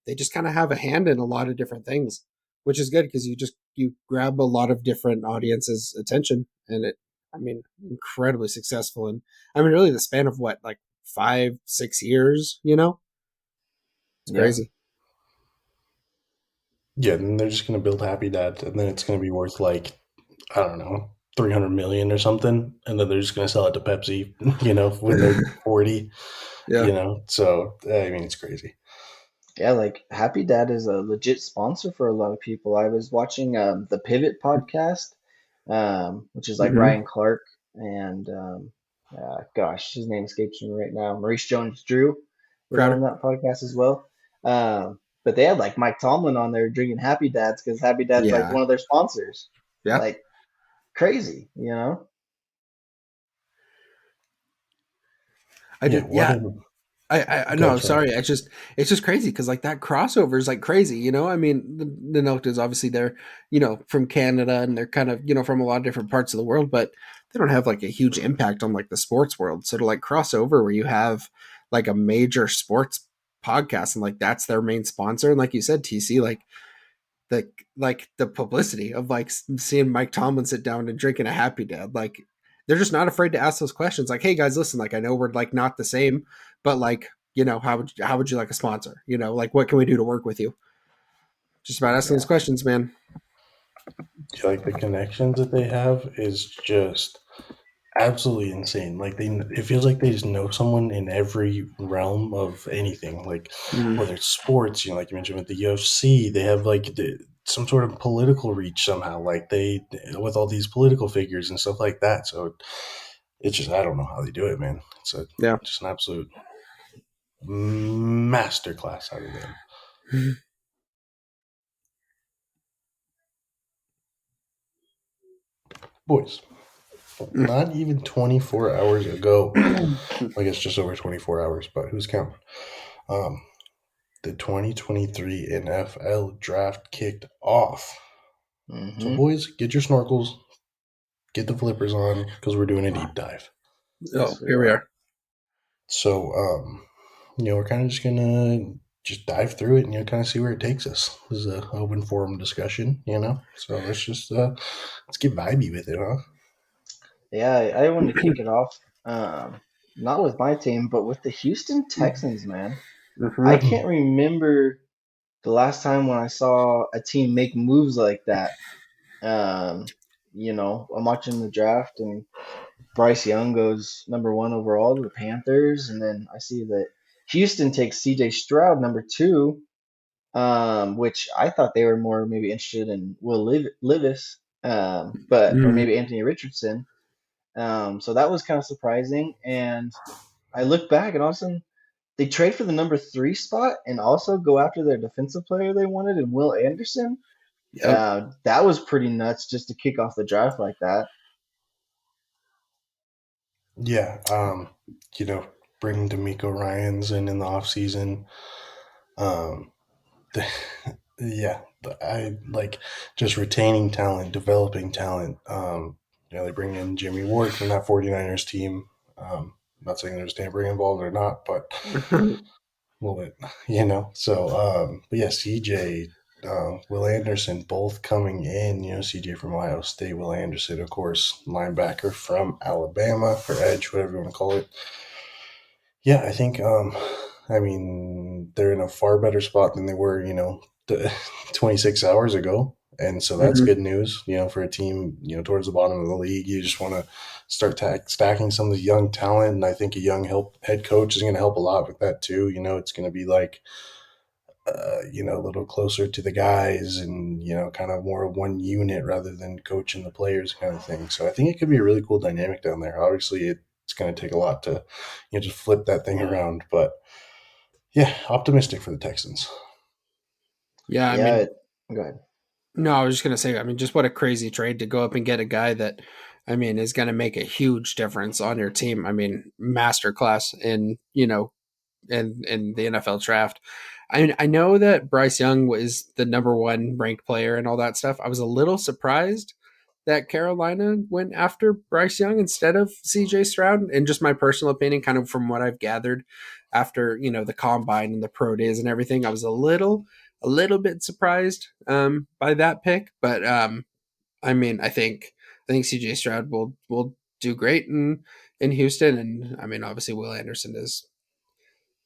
they just kind of have a hand in a lot of different things, which is good because you grab a lot of different audiences' attention, and I mean, incredibly successful. And I mean, really, the span of what, like 5, 6 years, it's Yeah. crazy. Yeah, and they're just gonna build Happy Dad, and then it's gonna be worth like, I don't know, 300 million or something, and then they're just gonna sell it to Pepsi, when they're 40. Yeah. So I mean, it's crazy. Yeah, like Happy Dad is a legit sponsor for a lot of people. I was watching the Pivot podcast, which is like Hmm. Ryan Clark and gosh, his name escapes me right now. Maurice Jones-Drew is on Crowder. that podcast as well. But they had like Mike Tomlin on there drinking Happy Dads because Happy Dad's like Yeah. one of their sponsors. Yeah. Like crazy, you know? I Yeah, do. what Yeah. a I go no, ahead, sorry. sorry. It's just crazy because like that crossover is like crazy. I mean, the Nelk is obviously they're from Canada and they're kind of from a lot of different parts of the world, but they don't have like a huge impact on like the sports world. So to like cross over where you have like a major sports podcast and like that's their main sponsor, and like you said, TC, like the publicity of like seeing Mike Tomlin sit down and drinking a Happy Dad, like they're just not afraid to ask those questions. Like, hey guys, listen, like I know we're like not the same, but like how would you like a sponsor? Like what can we do to work with you? Just about asking those Yeah. questions, man. Like the connections that they have is just absolutely insane. Like it feels like they just know someone in every realm of anything. Like Mm, whether it's sports, like you mentioned with the UFC, they have like some sort of political reach somehow. Like they with all these political figures and stuff like that. So it's just I don't know how they do it, man. It's yeah. just an absolute masterclass out of them. Boys, not even 24 hours ago. I guess just over 24 hours, but who's counting? Um, the 2023 NFL draft kicked off. So, Mm-hmm. boys, get your snorkels, get the flippers on, because we're doing a deep dive. Oh, Yes, we here we are. are. So, we're kind of just gonna just dive through it and kind of see where it takes us. This is an open forum discussion. So let's get vibey with it, huh? Yeah, I wanted to kick it off. Um, Not with my team, but with the Houston Texans, man. I Mhm. can't remember the last time when I saw a team make moves like that. Um, I'm watching the draft and Bryce Young goes number one overall to the Panthers, and then I see that Houston takes C.J. Stroud number two, which I thought they were more maybe interested in Will Levis, but or Mhm. maybe Anthony Richardson. So that was kind of surprising. And I look back, and all of a sudden they trade for the number three spot and also go after their defensive player they wanted and Will Anderson. Yep. That was pretty nuts just to kick off the draft like that. Yeah, you know, bring D'Amico Ryans in the off season. Um, the, yeah, I like just retaining talent, developing talent. They bring in Jimmy Ward from that 49ers team. Not saying there's tampering involved or not, but a little bit, So, but yeah, CJ, Will Anderson, both coming in. CJ from Ohio State, Will Anderson, of course, linebacker from Alabama, or edge, whatever you want to call it. Yeah, I think, I mean, they're in a far better spot than they were, 26 hours ago. And so that's Mhm. good news, for a team, towards the bottom of the league. You just want to start stacking some of the young talent. And I think a young head coach is going to help a lot with that too. It's going to be like, a little closer to the guys and, kind of more of one unit rather than coaching the players kind of thing. So I think it could be a really cool dynamic down there. Obviously, it's going to take a lot to, just flip that thing around. But yeah, optimistic for the Texans. Yeah, I Yeah, mean, go ahead. no, I was just gonna say, I mean, just what a crazy trade to go up and get a guy that, I mean, is gonna make a huge difference on your team. I mean, masterclass in in the NFL draft. I mean, I know that Bryce Young was the number one ranked player and all that stuff. I was a little surprised that Carolina went after Bryce Young instead of CJ Stroud, in just my personal opinion, kind of from what I've gathered after, the combine and the pro days and everything. I was a little bit surprised by that pick, but I mean, I think CJ Stroud will do great in Houston, and I mean, obviously Will Anderson is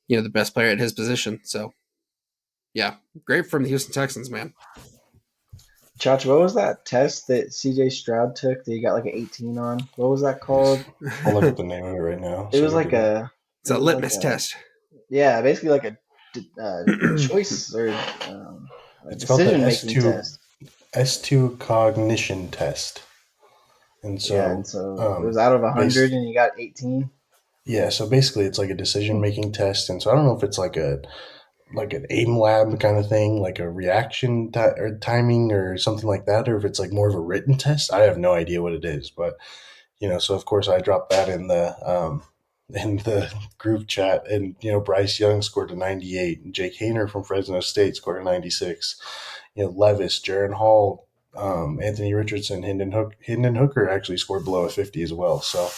the best player at his position. So yeah, great from the Houston Texans, man. Chachi, what was that test that CJ Stroud took that he got like an 18 on? What was that called? I'll look up the name of it right now It so was we like can. a, It's it a was like litmus a, test. yeah, basically like a choice or a It's called the decision making test. S2 cognition test. And Yeah, and so, so it was out of 100 base, and he got 18. yeah, so basically it's like a decision Hmm. making test. And so I don't know if it's like an aim lab kind of thing, like a reaction or timing or something like that, or if it's like more of a written test. I have no idea what it is, but so of course I dropped that in the group chat, and Bryce Young scored a 98, Jake Hayner from Fresno State scored a 96, Levis, Jaron Hall, Anthony Richardson, Hendon Hooker actually scored below a 50 as well. So,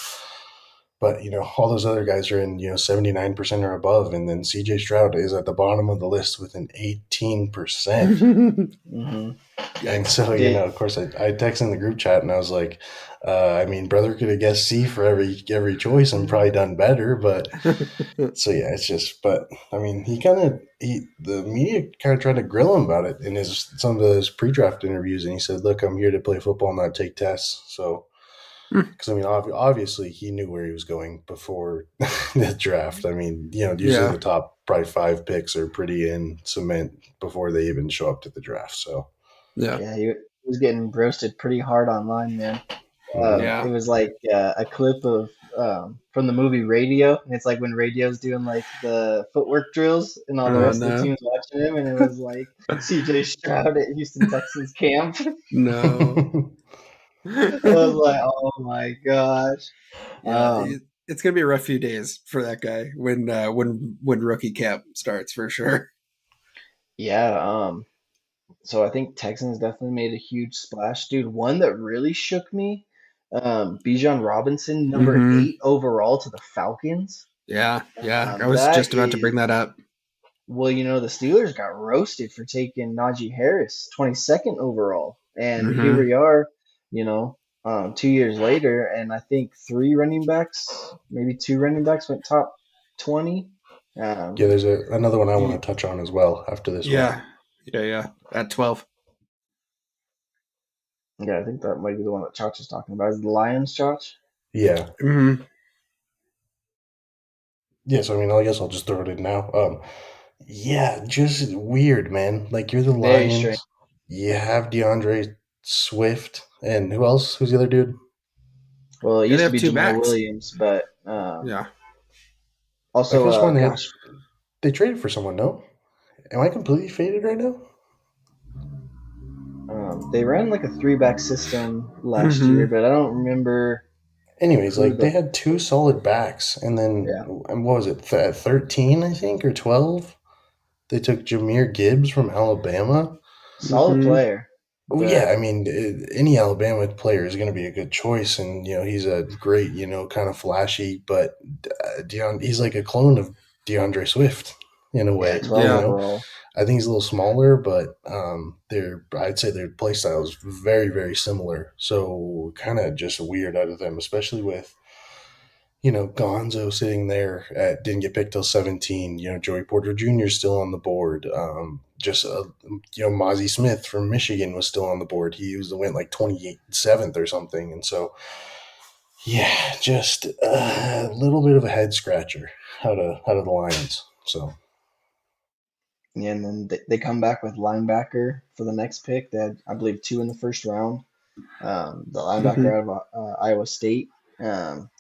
but all those other guys are in 79% or above, and then CJ Stroud is at the bottom of the list with an 18%. Hmm. And Yikes. so, Did of course, I texted in the group chat and I was like, I mean, brother could have guessed C for every choice and probably done better. But so yeah, it's just, but I mean, the media kind of tried to grill him about it in some of his pre-draft interviews, and he said, "Look, I'm here to play football, not take tests." So, because I mean, obviously, he knew where he was going before the draft. I mean, usually Yeah, the top probably five picks are pretty in cement before they even show up to the draft. So. yeah, Yeah, he was getting roasted pretty hard online, man. Mhm. It yeah. was like a clip of from the movie Radio, and it's like when Radio's doing like the footwork drills, and all the Oh rest of the no, team's watching him, and it was like CJ Stroud at Houston Texans camp. no. I was like, oh my gosh. Yeah, Um, it's gonna be a rough few days for that guy when rookie camp starts for sure. yeah. So I think Texans definitely made a huge splash, dude. One that really shook me, Bijan Robinson, number Mm-hmm. 8 overall to the Falcons. Yeah, yeah. I was That just about to bring is, that up. well, the Steelers got roasted for taking Najee Harris, 22nd overall. And here Mm-hmm. we are, 2 years later, and I think three running backs, maybe two running backs went top 20. Yeah, Um, there's another one I want he, to touch on as well after this one. Yeah. Yeah, yeah. At 12. yeah, I think that might be the one that Chach is talking about. Is it the Lions, Chach? Yeah. Mm-hmm. Yes, I mean, I guess I'll just throw it in now. Yeah, just weird, man. Like you're the Very strange. Lions. You have DeAndre Swift, and who else? Who's the other dude? Well, it Yeah, they used to have be two Jameer backs. Williams, but Yeah. I could also have sworn gosh, they traded for someone. No, am I completely faded right now? they ran like a three-back system last year, Mm-hmm. but I don't remember Anyways, who like they the had two solid backs, and then yeah, what was it? At 13, I think, or 12, they took Jameer Gibbs from Alabama. solid Mm-hmm. player, Oh yeah, but I mean, any Alabama player is going to be a good choice, and he's a great, kind of flashy, but he's like a clone of DeAndre Swift in a yeah, way. 12 Yeah. overall. I think he's a little smaller, but I'd say their play style is very, very similar. So kind of just weird out of them, especially with Gonzo sitting there didn't get picked till 17. Joey Porter Jr. is still on the board. Mozzie Smith from Michigan was still on the board. Went like 27th or something. And so, yeah, just a little bit of a head scratcher out of the Lions. So, Yeah, and then they come back with linebacker for the next pick. They had, I believe, two in the first round. The linebacker Mm-hmm. out of Iowa State.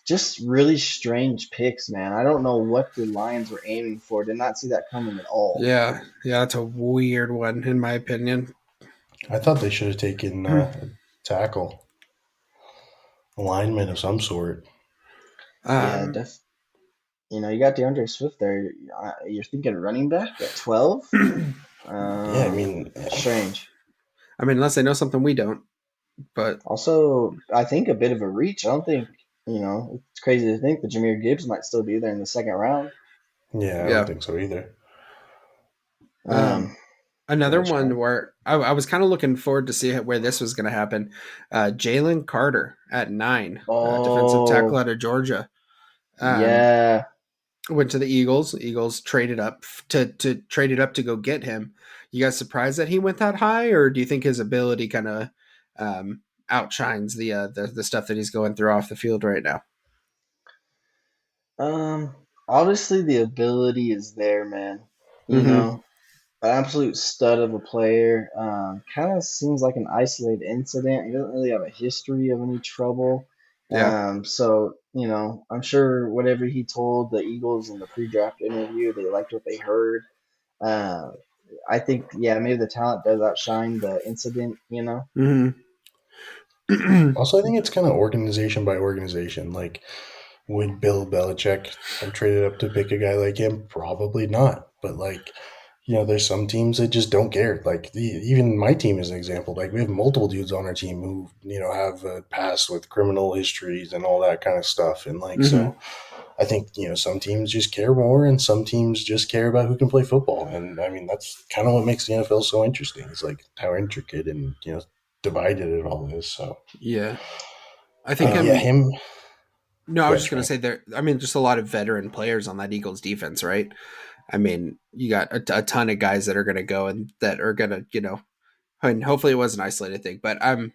Just really strange picks, man. I don't know what the Lions were aiming for. Did not see that coming at all. Yeah. Yeah, that's a weird one, in my opinion. I thought they should have taken a tackle, a lineman of some sort. Yeah, um, you got DeAndre Swift there. You're thinking running back at 12? Yeah, I mean, Strange. I mean, unless they know something we don't. But Also, I think a bit of a reach. I don't think, it's crazy to think that Jameer Gibbs might still be there in the second round. yeah, I don't yeah. think so either. Um, Another Gosh, one man. where I was kind of looking forward to see where this was going to happen. Jalen Carter at 9, defensive tackle Oh, out of Georgia. Um, yeah. went to the Eagles. Eagles traded up to traded up to go get him. You guys surprised that he went that high, or do you think his ability kind of outshines the stuff that he's going through off the field right now? Um, Obviously the ability is there, man. You Mm-hmm. know, an absolute stud of a player. Kind of seems like an isolated incident. He doesn't really have a history of any trouble. Yeah. So I'm sure whatever he told the Eagles in the pre-draft interview, they liked what they heard. Uh, I think, yeah, maybe the talent does outshine the incident. Mm-hmm. Also, I think it's kind of organization by organization. Like, would Bill Belichick have traded up to pick a guy like him? Probably not. But like, there's some teams that just don't care. Like even my team is an example. Like we have multiple dudes on our team who have a past with criminal histories and all that kind of stuff. And like Mm-hmm. so, I think some teams just care more, and some teams just care about who can play football. And I mean that's kind of what makes the NFL so interesting. It's like how intricate and divided it all is. So Yeah. I think yeah, I'm him. No, I Go was ahead, just gonna Trey. say there. I mean, just a lot of veteran players on that Eagles defense, right? I mean, you got a ton of guys that are gonna go and that are gonna, and hopefully it was an isolated thing. But I'm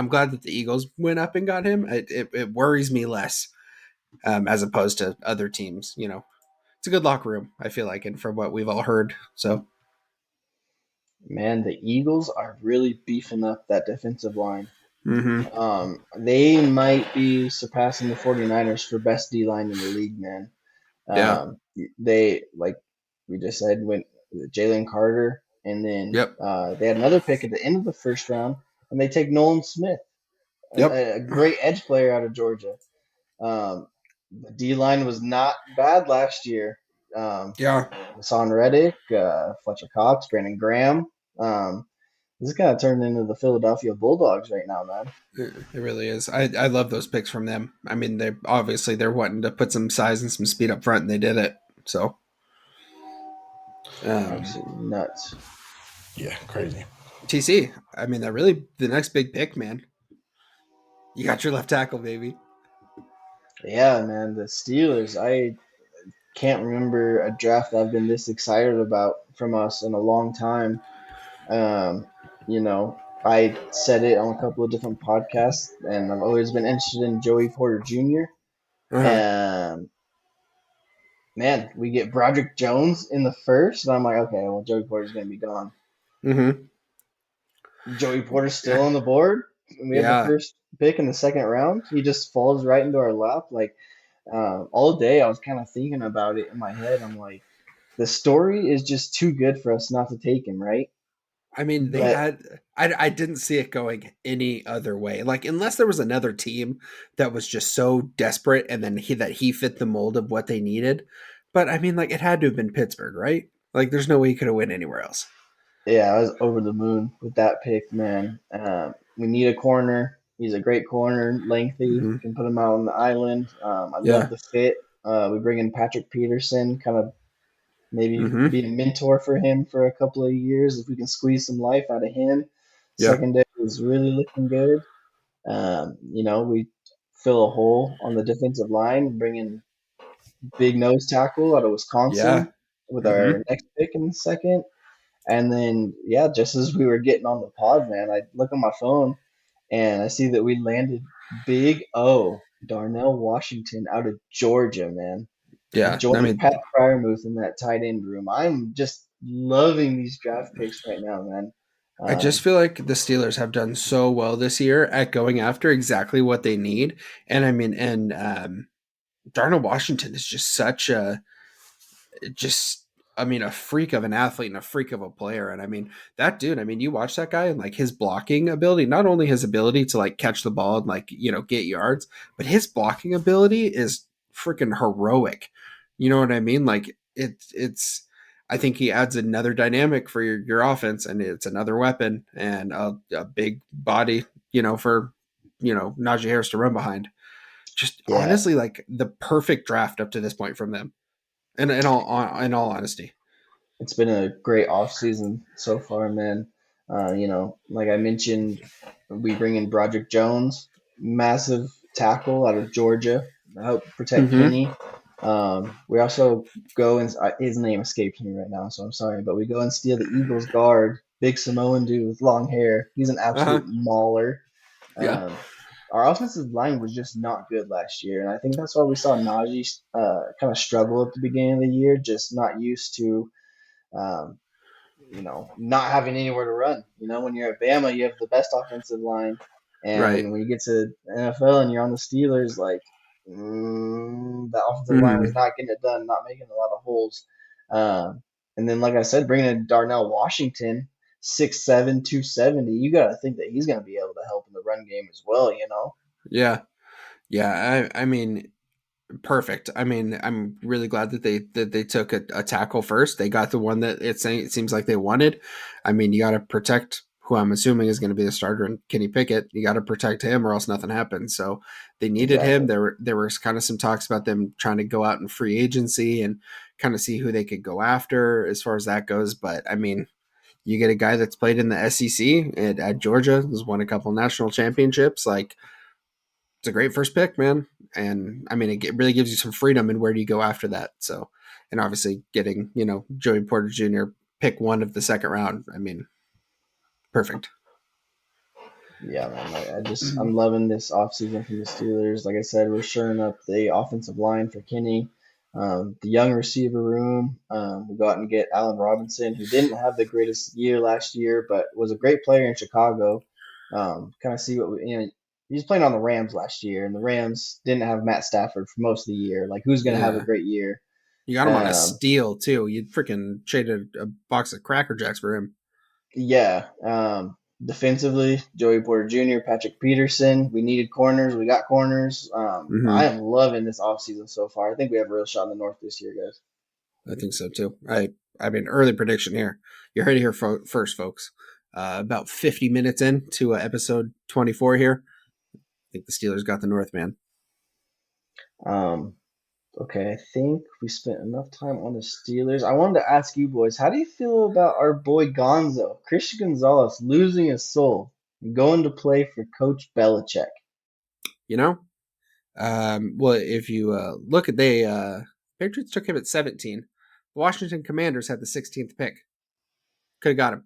glad that the Eagles went up and got him. It worries me less, as opposed to other teams. It's a good locker room. I feel like, and from what we've all heard, so. Man, the Eagles are really beefing up that defensive line. Mm-hmm. They might be surpassing the 49ers for best D line in the league, man. Yeah. They, like we just said, went with Jalen Carter, and then Yep. they had another pick at the end of the first round, and they take Nolan Smith, Yep. a great edge player out of Georgia. The D line was not bad last year. Um, Yeah. Hassan Reddick, Fletcher Cox, Brandon Graham. Um, this is kind of turned into the Philadelphia Bulldogs right now, man. It really is. I love those picks from them. I mean, they're wanting to put some size and some speed up front, and they did it. So, um, Absolutely nuts. Yeah, crazy. TC. I mean, that really the next big pick, man. You got your left tackle, baby. Yeah, man. The Steelers. I can't remember a draft that I've been this excited about from us in a long time. Um, I said it on a couple of different podcasts, and I've always been interested in Joey Porter Jr. Uh-huh. And man, we get Broderick Jones in the first, and I'm like, okay, well, Joey Porter's gonna be gone. Mm-hmm. Joey Porter's still on the board. We have the Yeah. first pick in the second round. He just falls right into our lap. Like all day, I was kind of thinking about it in my head. I'm like, the story is just too good for us not to take him, right? I mean, they But had. I didn't see it going any other way. Like, unless there was another team that was just so desperate, and then he fit the mold of what they needed. But I mean, like, it had to have been Pittsburgh, right? Like, there's no way he could have went anywhere else. yeah, I was over the moon with that pick, man. We need a corner. He's a great corner, lengthy. Mm-hmm. Can put him out on the island. I love Yeah. the fit. We bring in Patrick Peterson, kind of maybe Mm-hmm. be a mentor for him for a couple of years if we can squeeze some life out of him. Yeah. Secondary is really looking good. We fill a hole on the defensive line, bringing big nose tackle out of Yeah. Wisconsin with Mm-hmm. our next pick in the second. And then, yeah, just as we were getting on the pod, man, I look on my phone and I see that we landed Big O, Darnell Washington out of Georgia, man. Yeah. I Joining mean, Pat Fryermuth in that tight end room. I'm just loving these draft picks right now, man. I just Um, feel like the Steelers have done so well this year at going after exactly what they need. And I mean, and Darnell Washington is just such a just I mean a freak of an athlete and a freak of a player. And I mean that dude, I mean you watch that guy and like his blocking ability, not only his ability to like catch the ball and like, get yards, but his blocking ability is freaking heroic. You know what I mean? Like it's I think he adds another dynamic for your offense, and it's another weapon and a big body, for Najee Harris to run behind. Just yeah, honestly like the perfect draft up to this point from them. In all honesty. it's been a great off season so far, man. Like I mentioned, we bring in Broderick Jones, massive tackle out of Georgia, to help protect Mm-hmm. Kenny. We also go and his name escapes me right now, so I'm sorry, but we go and steal the Eagles guard, big Samoan dude with long hair. He's an Uh huh. absolute mauler. Yeah. Um, our offensive line was just not good last year, and I think that's why we saw Najee kind of struggle at the beginning of the year, just not used to um, not having anywhere to run. When you're at Bama, you have the best offensive line, Right. and when you get to NFL and you're on the Steelers, like the offensive line was Mm-hmm. not getting it done, not making a lot of holes. And then, like I said, bringing in Darnell Washington, 6'7", 270, you got to think that he's going to be able to help in the run game as well. Yeah. Yeah. I mean, perfect. I mean, I'm really glad that they took a tackle first. They got the one that it seems like they wanted. I mean, you got to protect who I'm assuming is going to be the starter in Kenny Pickett. You got to protect him, or else nothing happens. So they needed him. Exactly. There was kind of some talks about them trying to go out in free agency and kind of see who they could go after as far as that goes. But I mean, you get a guy that's played in the SEC at Georgia, has won a couple national championships. Like, it's a great first pick, man. And I mean, it really gives you some freedom in where do you go after that. So, and obviously getting, Joey Porter Jr. pick one of the second round. I mean, perfect. Yeah, man. I'm loving this offseason from the Steelers. Like I said, we're shoring up the offensive line for Kenny, the young receiver room. We go out and get Allen Robinson, who didn't have the greatest year last year, but was a great player in Chicago. Kind of see he was playing on the Rams last year, and the Rams didn't have Matt Stafford for most of the year. Like, who's going to have a Yeah. great year? You got him on a Um, steal, too. You'd freaking traded a box of Cracker Jacks for him. Yeah. Defensively, Joey Porter Jr., Patrick Peterson. We needed corners. We got corners. I Mm-hmm. am loving this offseason so far. I think we have a real shot in the North this year, guys. I think so, too. I mean, early prediction here. You heard it here first, folks. About 50 minutes into episode 24 here. I think the Steelers got the North, man. Um, okay, I think we spent enough time on the Steelers. I wanted to ask you boys, how do you feel about our boy Gonzo, Christian Gonzalez, losing his soul and going to play for Coach Belichick? You know, well, if you look at Patriots took him at 17. The Washington Commanders had the 16th pick. Could have got him.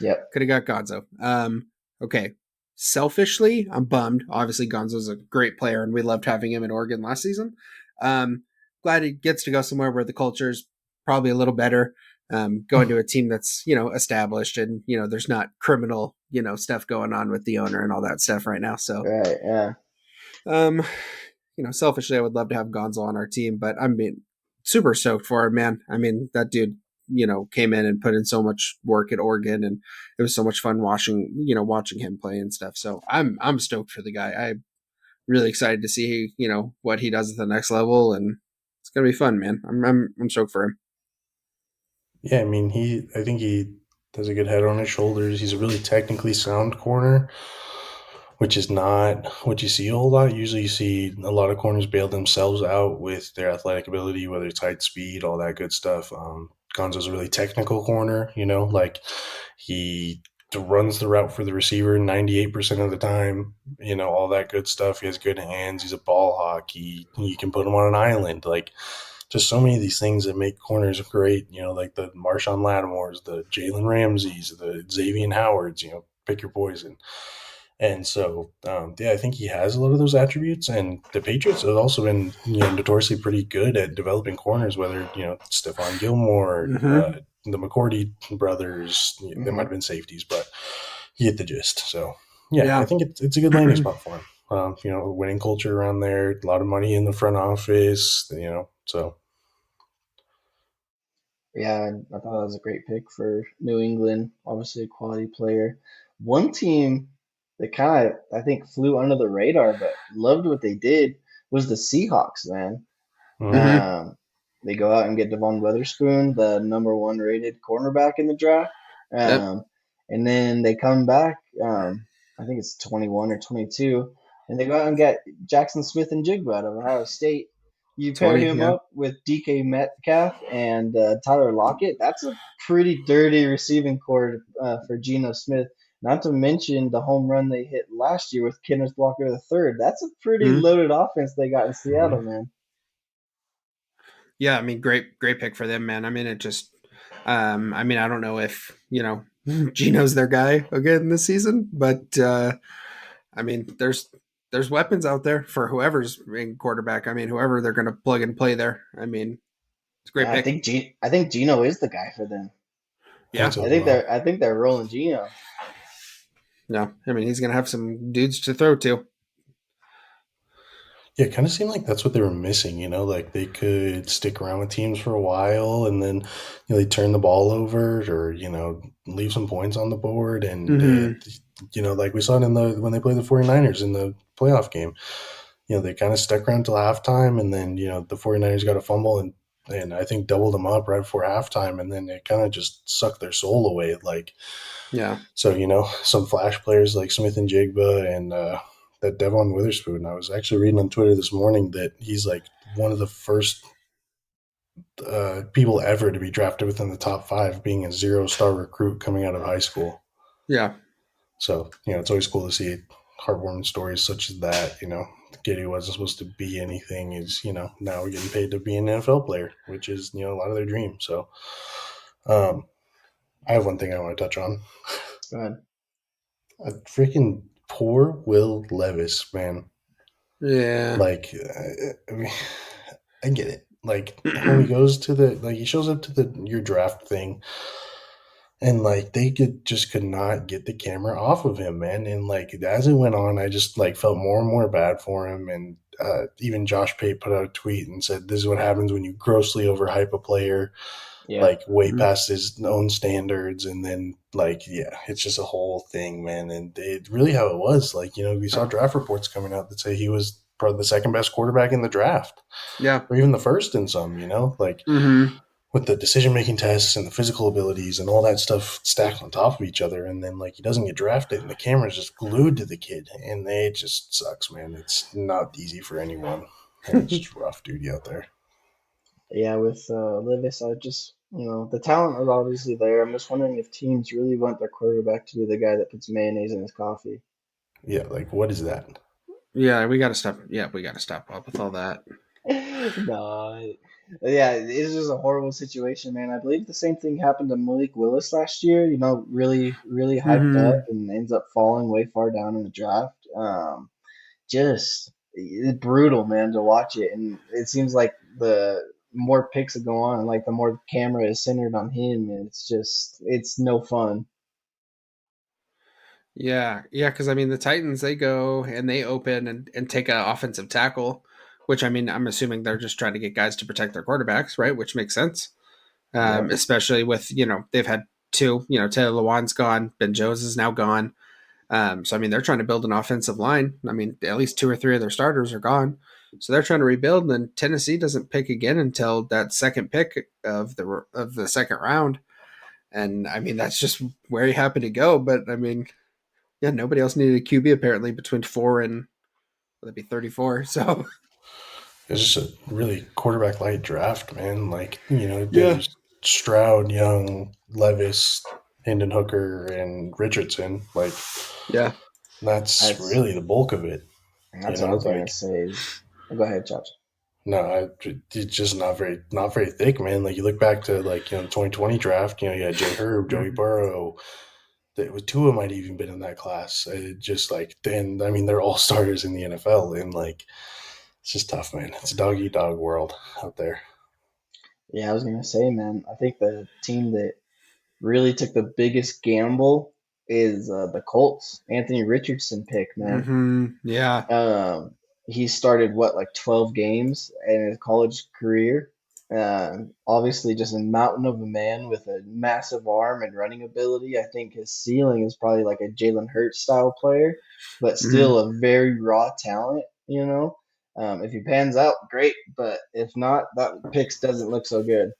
Yep. Could have got Gonzo. Okay. Selfishly, I'm bummed. Obviously, Gonzo's a great player, and we loved having him in Oregon last season. Glad he gets to go somewhere where the culture is probably a little better. Going to a team that's established, and there's not criminal stuff going on with the owner and all that stuff right now. So, Right. Yeah. um, selfishly, I would love to have Gonzo on our team, but I'm super stoked for him, man. I mean, that dude came in and put in so much work at Oregon, and it was so much fun watching him play and stuff. So I'm stoked for the guy. I'm really excited to see what he does at the next level, and it's gonna be fun, man. I'm stoked for him. Yeah, I mean, I think he has a good head on his shoulders. He's a really technically sound corner, which is not what you see a whole lot. Usually, you see a lot of corners bail themselves out with their athletic ability, whether it's height, speed, all that good stuff. Gonzo's a really technical corner, like he runs the route for the receiver 98% of the time, all that good stuff. He has good hands. He's a ball hawk. You can put him on an island. Like, just so many of these things that make corners great, like the Marshawn Lattimore's, the Jalen Ramsey's, the Xavier Howard's, pick your poison. And so, yeah, I think he has a lot of those attributes. And the Patriots have also been, notoriously pretty good at developing corners, whether, Stephon Gilmore, Mm-hmm. the McCourty brothers, they might Hmm. have been safeties, but you get the gist. So, yeah, I Yeah. think it's a good landing spot for him. Winning culture around there, a lot of money in the front office, so. Yeah, I thought that was a great pick for New England. Obviously, a quality player. One team that kind of, I think, flew under the radar, but loved what they did was the Seahawks, man. Mhm. Mm-hmm. Um, they go out and get Devon Witherspoon, the number one rated cornerback in the draft. Yep. Um, and then they come back, I think it's 21 or 22, and they go out and get Jackson Smith and Jigba out of Ohio State. You pair 20. him Yeah. up with DK Metcalf and Tyler Lockett. That's a pretty dirty receiving core for Geno Smith. Not to mention the home run they hit last year with Kenneth Walker III. That's a pretty Mm-hmm. loaded offense they got in Mhm. Seattle, man. Yeah. I mean, great pick for them, man. I mean, it just. I mean, I don't know if Gino's their guy again this season, but I mean, there's weapons out there for whoever's in quarterback. I mean, whoever they're going to plug and play there. I mean, it's a great I pick. think I think Gino is the guy for them. I think Yeah, so as well. I think they're rolling Gino. no, I mean he's going to have some dudes to throw to. Yeah, it kind of seemed like that's what they were missing, like they could stick around with teams for a while and then, they turn the ball over or, leave some points on the board. And, Mm-hmm. like we saw it when they played the 49ers in the playoff game, they kind of stuck around till halftime and then, the 49ers got a fumble and I think doubled them up right before halftime. And then it kind of just sucked their soul away. Like, Yeah, so, some flash players like Smith and Jigba and that Devon Witherspoon. I was actually reading on Twitter this morning that he's like one of the first people ever to be drafted within the top five, being a 0-star recruit coming out of high school. yeah, So, it's always cool to see heartwarming stories such as that. The kid who wasn't supposed to be anything is, now we're getting paid to be an NFL player, which is, a lot of their dream. So, um, I have one thing I want to touch on. Go ahead. A freaking poor Will Levis, man. yeah. Like, I mean, I get it. Like, homie goes to he shows up to your draft thing, and like they could not get the camera off of him, man. And like as it went on, I just like felt more and more bad for him. And even Josh Pate put out a tweet and said, "This is what happens when you grossly overhype a player, Yeah. like way Mhm. past his own standards." And then like, yeah, it's just a whole thing, man. And it really how it was. Like, we saw draft reports coming out that say he was probably the second best quarterback in the draft, Yeah. or even the first in some. Like Mm-hmm. with the decision making tests and the physical abilities and all that stuff stacked on top of each other. And then like he doesn't get drafted and the camera's just glued to the kid and it just sucks, man. It's not easy for anyone. And it's just rough duty out there. Yeah, with Levis, I just, the talent is obviously there. I'm just wondering if teams really want their quarterback to be the guy that puts mayonnaise in his coffee. Yeah, like what is that? Yeah, we got to stop. Yeah, we got to stop up with all that. No. Yeah, it's just a horrible situation, man. I believe the same thing happened to Malik Willis last year. Really, really hyped up Hmm. and ends up falling way far down in the draft. Just it's brutal, man, to watch it. And it seems like the more picks that go on, like the more the camera is centered on him, and it's no fun. Yeah, yeah, because I mean the Titans they go and they open and take an offensive tackle, which I mean I'm assuming they're just trying to get guys to protect their quarterbacks, right? Which makes sense, Yep. especially with they've had two, Taylor Lewan's gone, Ben Jones is now gone, so I mean they're trying to build an offensive line. I mean at least two or three of their starters are gone, so they're trying to rebuild. And then Tennessee doesn't pick again until that second pick of the second round, and I mean that's just where he happened to go. But I mean yeah, nobody else needed a QB apparently between four and that'd be 34. So It's just a really quarterback light draft, man. Like, yeah, there's Stroud, Young, Levis, Hendon Hooker, and Richardson. Like, yeah, that's That's really the bulk of it, that's what I was gonna Like, say. Go ahead, Josh. no, it's just not very thick, man. Like, you look back to, like, the 2020 draft, you had Jay Herb, Joey mhm. Burrow. That was Tua might have even been in that class. It just like then, I mean, they're all starters in the NFL, and like it's just tough, man. It's a dog eat dog world out there. Yeah, I was gonna say, man. I think the team that really took the biggest gamble is the Colts. Anthony Richardson pick, man. Yeah, Um, he started what, like 12 games in his college career. Obviously, just a mountain of a man with a massive arm and running ability. I think his ceiling is probably like a Jalen Hurts style player, but hmm still a very raw talent. If he pans out, great. But if not, that picks doesn't look so good.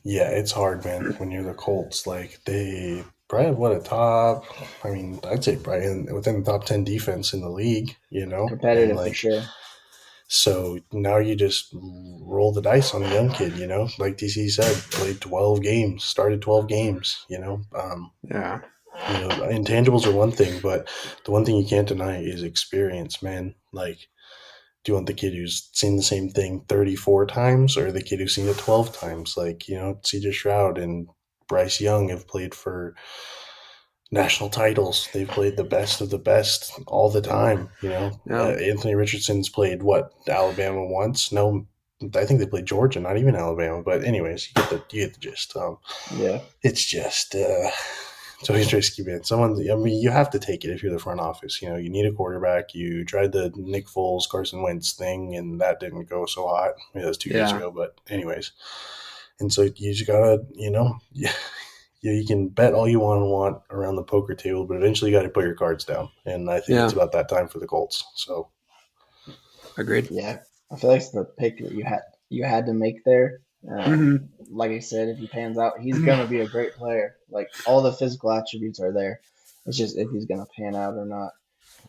Yeah, it's hard, man. When you're the Colts, like they probably have what a top. I mean, I'd say probably within the top 10 defense in the league. And Competitive for like sure. so now you just roll the dice on a young kid. Like DC said, played 12 games, started 12 games. yeah, Intangibles are one thing, but the one thing you can't deny is experience, man. Like, do you want the kid who's seen the same thing 34 times or the kid who's seen it 12 times? Like, CJ Stroud and Bryce Young have played for national titles. They've played the best of the best all the time. yeah, Anthony Richardson's played what, Alabama once? No, I think they played Georgia, not even Alabama. But anyways, you get the gist. Yeah. It's just it's always risky, man. I mean, you have to take it if you're the front office. You need a quarterback. You tried the Nick Foles, Carson Wentz thing, and that didn't go so hot. I mean, that was 2 years yeah, ago, but anyways. And so you just gotta, you can bet all you want around the poker table, but eventually you got to put your cards down. And I think it's yeah. about that time for the Colts. So Agreed. Yeah, I feel like it's the pick that you had to make there. Hmm. Like I said, if he pans out, he's gonna be a great player. Like all the physical attributes are there. It's just if he's gonna pan out or not.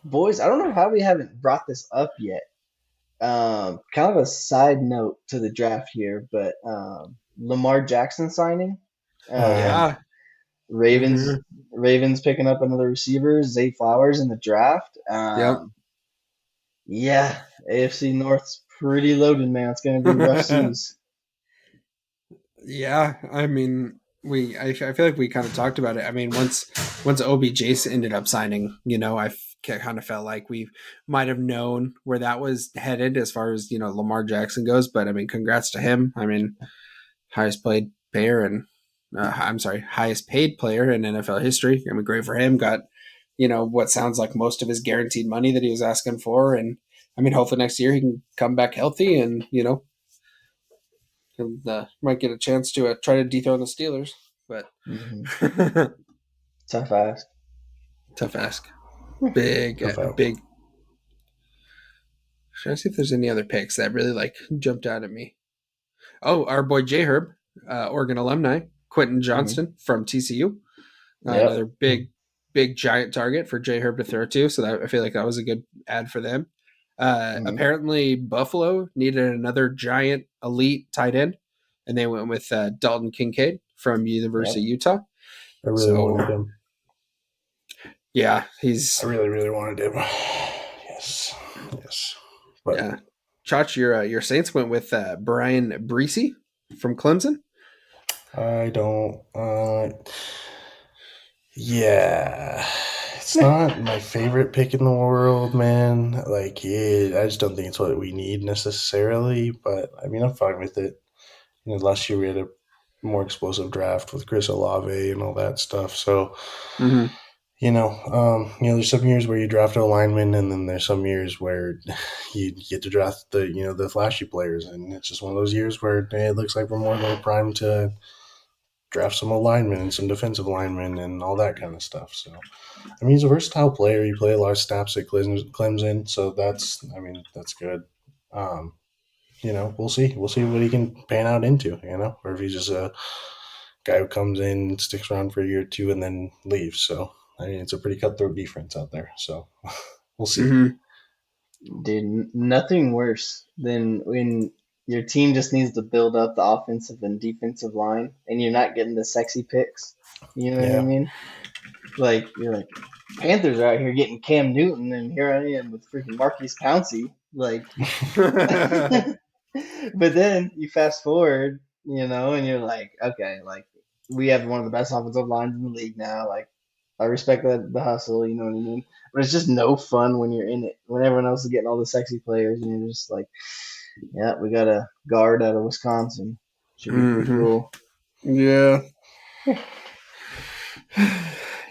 Boys, I don't know how we haven't brought this up yet. Kind of a side note to the draft here, but Lamar Jackson signing. oh yeah, Um, Yeah. Hmm. Ravens Ravens picking up another receiver, Zay Flowers in the draft. Yep. Yeah, AFC North's pretty loaded, man. It's gonna be rough seas. Yeah. I mean, I feel like we kind of talked about it. I mean, once OBJ ended up signing, kind of felt like we might have known where that was headed as far as Lamar Jackson goes. But I mean, congrats to him. I mean, highest played player and I'm sorry, highest paid player in NFL history. I mean, great for him. Got what sounds like most of his guaranteed money that he was asking for, and I mean, hopefully next year he can come back healthy and might get a chance to try to dethrone the Steelers. But Hmm. tough Tough ask. ask. Big, tough out. big. Should I see if there's any other picks that really like jumped out at me? Oh, our boy J Herb, Oregon alumni, Quentin Hmm. Johnston from TCU. Yep. Another big giant target for J Herb to throw to. So I feel like that was a good ad for them. Hmm. Apparently, Buffalo needed another giant elite tight end, and they went with Dalton Kincaid from University of Yep. Utah. I really So wanted him. yeah, I he's really, really wanted him. Yes, yes, but yeah. Chach, your Saints went with Brian Breesy from Clemson. I don't. Yeah, it's not my favorite pick in the world, man. Like, yeah, I just don't think it's what we need necessarily. But I mean, I'm fine with it. Last year we had a more explosive draft with Chris Olave and all that stuff. So, Mm-hmm. there's some years where you draft a lineman, and then there's some years where you get to draft the flashy players, and it's just one of those years where it looks like we're more than primed to draft some linemen and some defensive linemen and all that kind of stuff. So, I mean, he's a versatile player. He played a lot of snaps at Clemson, so that's good. Um, we'll see. We'll see what he can pan out into, or if he's just a guy who comes in, sticks around for a year or two, and then leaves. So, I mean, it's a pretty cutthroat defense out there. So, we'll see. Mm-hmm. Dude, nothing worse than when your team just needs to build up the offensive and defensive line, and you're not getting the sexy picks. You know what I Yeah. mean? Like you're like Panthers are out here getting Cam Newton, and here I am with freaking Marquise Pouncey. Like, but then you fast forward, and you're like, okay, like we have one of the best offensive lines in the league now. Like, I respect the hustle. You know what I mean? But it's just no fun when you're in it. When everyone else is getting all the sexy players, and you're just like, yeah, we got a guard out of Wisconsin. Should be pretty Mm-hmm. cool. Yeah.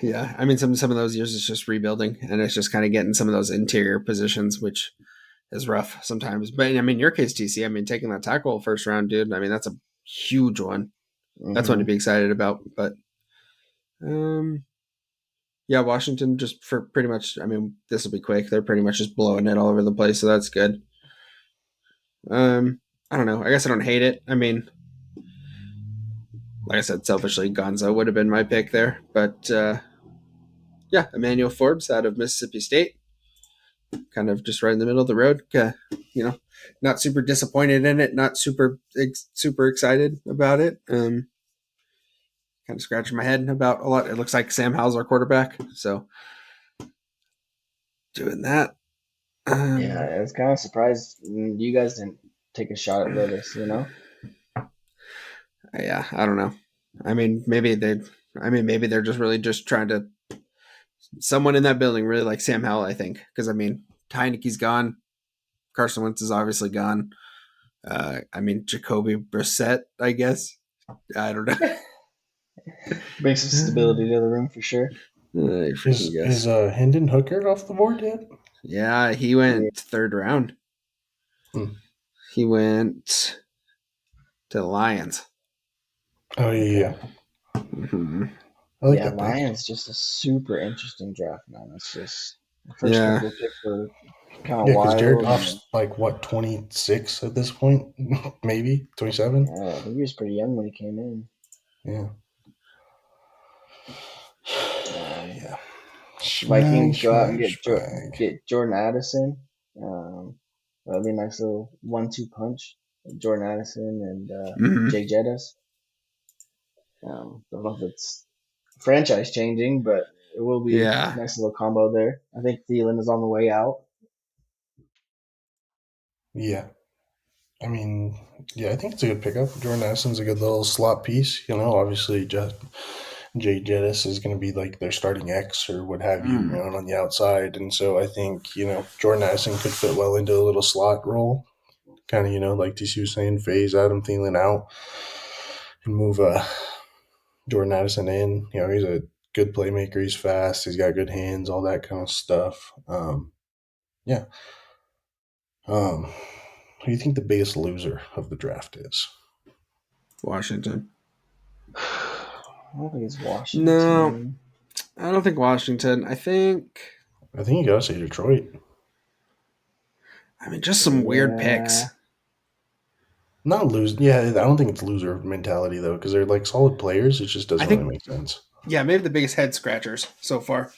Yeah. I mean, some of those years it's just rebuilding, and it's just kind of getting some of those interior positions, which is rough sometimes. But I mean, your case, TC, I mean, taking that tackle first round, dude. I mean, that's a huge one. That's one to Hmm. be excited about. But um, yeah, Washington just for pretty much. I mean, this will be quick. They're pretty much just blowing it all over the place, so that's good. I don't know. I guess I don't hate it. I mean, like I said, selfishly, Gonzo would have been my pick there, but yeah, Emmanuel Forbes out of Mississippi State, kind of just right in the middle of the road. You know, not super disappointed in it, not super excited about it. Kind of scratching my head about a lot. It looks like Sam Howell's our quarterback, so doing that. Yeah, I was kind of surprised you guys didn't take a shot at Levis. Yeah, I don't know. I mean, maybe they. I mean, maybe they're just really just trying to. Someone in that building really like Sam Howell, I think, because I mean, Heineke's gone. Carson Wentz is obviously gone. I mean, Jacoby Brissett, I guess. I don't know. Bring some stability to the room for sure. I freaking Is guess. Hendon Hooker off the board yet? Yeah, he Yeah. went third round. Hmm. He went to the Lions. Oh yeah, Okay. yeah. Mm-hmm. I like Yeah, that pick. Lions just a super interesting draft, man. It's just the first Yeah. couple of picks were kind of Yeah, because Jared wild, and then Goff's like what 26 at this point, maybe 27. yeah, I think he was pretty young when he came in. Yeah, Um, yeah. Schmag, Vikings go out and schmag, schmag. get Jordan Addison. That'd be a nice little 1-2 punch. Jordan Addison and Mm-hmm. Jay Jettis. Don't know if it's franchise changing, but it will be a Yeah. nice little combo there. I think Thielen is on the way out. Yeah, I mean, yeah, I think it's a good pickup. Jordan Addison's a good little slot piece. Obviously, just Jay Jettis is going to be like their starting X or what have you, Mm. on the outside. And so I think, Jordan Addison could fit well into a little slot role. Kind of, like TC was saying, phase Adam Thielen out and move Jordan Addison in. He's a good playmaker. He's fast. He's got good hands, all that kind of stuff. Yeah. Who do you think the biggest loser of the draft is? Washington. I don't think it's No, Washington. I don't think Washington. I think you got to say Detroit. I mean, just some weird Yeah. picks. Not lose. Yeah, I don't think it's loser mentality though, because they're like solid players. It just I doesn't really think, make sense. yeah, maybe the biggest head scratchers so far.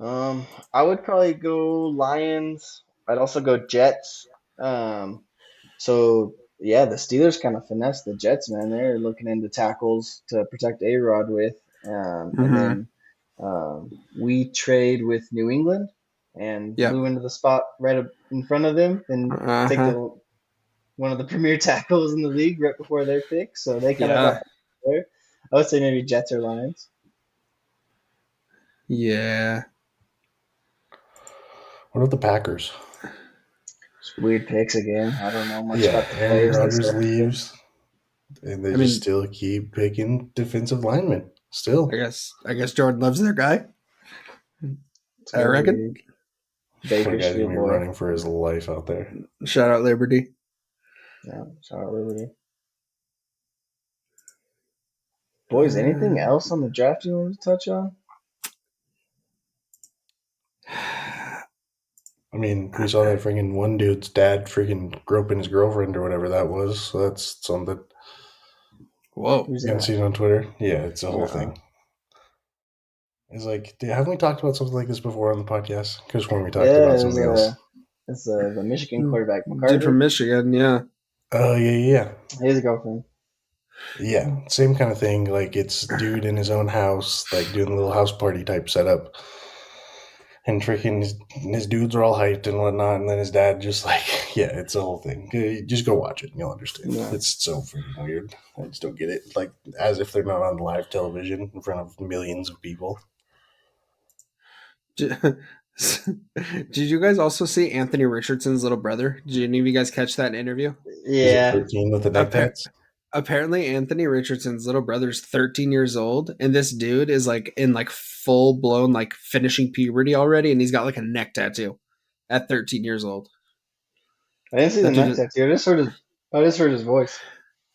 I would probably go Lions. I'd also go Jets. So yeah, the Steelers kind of finessed the Jets, man. They're looking into tackles to protect A-Rod with, and Mm-hmm. then we trade with New England. and Yep. move into the spot right up in front of them and take Uh-huh. the one of the premier tackles in the league right before their pick. So they kind of got Yeah. there. I would say maybe Jets or Lions. Yeah. What about the Packers? Just weird picks again. I don't know much Yeah, about the Aaron players they Rodgers selected. leaves, and they I just mean, still keep picking defensive linemen. Still, I guess Jordan loves their guy. It's a I little reckon. weird. that guy's gonna Bakersfield be boy. running for his life out there. Shout out Liberty. Yeah, Charlotte Liberty. Boys, anything Uh, else on the draft you want to touch on? I mean, we saw that freaking one dude's dad freaking groping his girlfriend or whatever that was. So that's something. Whoa. Who's You haven't that? seen it on Twitter? Yeah, it's a whole Uh-uh. thing. It's like, haven't we talked about something like this before on the podcast? Because when we talked Yeah, about something else. it's the Michigan quarterback Dude from McCarter. Michigan, yeah. Oh, yeah. His girlfriend. Yeah, same kind of thing. Like, it's dude in his own house, like doing a little house party type setup. And freaking his dudes are all hyped and whatnot. And then his dad just like, yeah, it's a whole thing. Just go watch it and you'll understand. Yeah. It's so freaking weird. I just don't get it. Like, as if they're not on live television in front of millions of people. Did you guys also see Anthony Richardson's little brother? Did any of you guys catch that interview? He's like Yeah. 13 with the neck Appar- tats. Apparently, Anthony Richardson's little brother's 13 years old, and this dude is like in like full blown like finishing puberty already, and he's got like a neck tattoo at 13 years old. I didn't see the That neck dude, tattoo. I just heard his voice.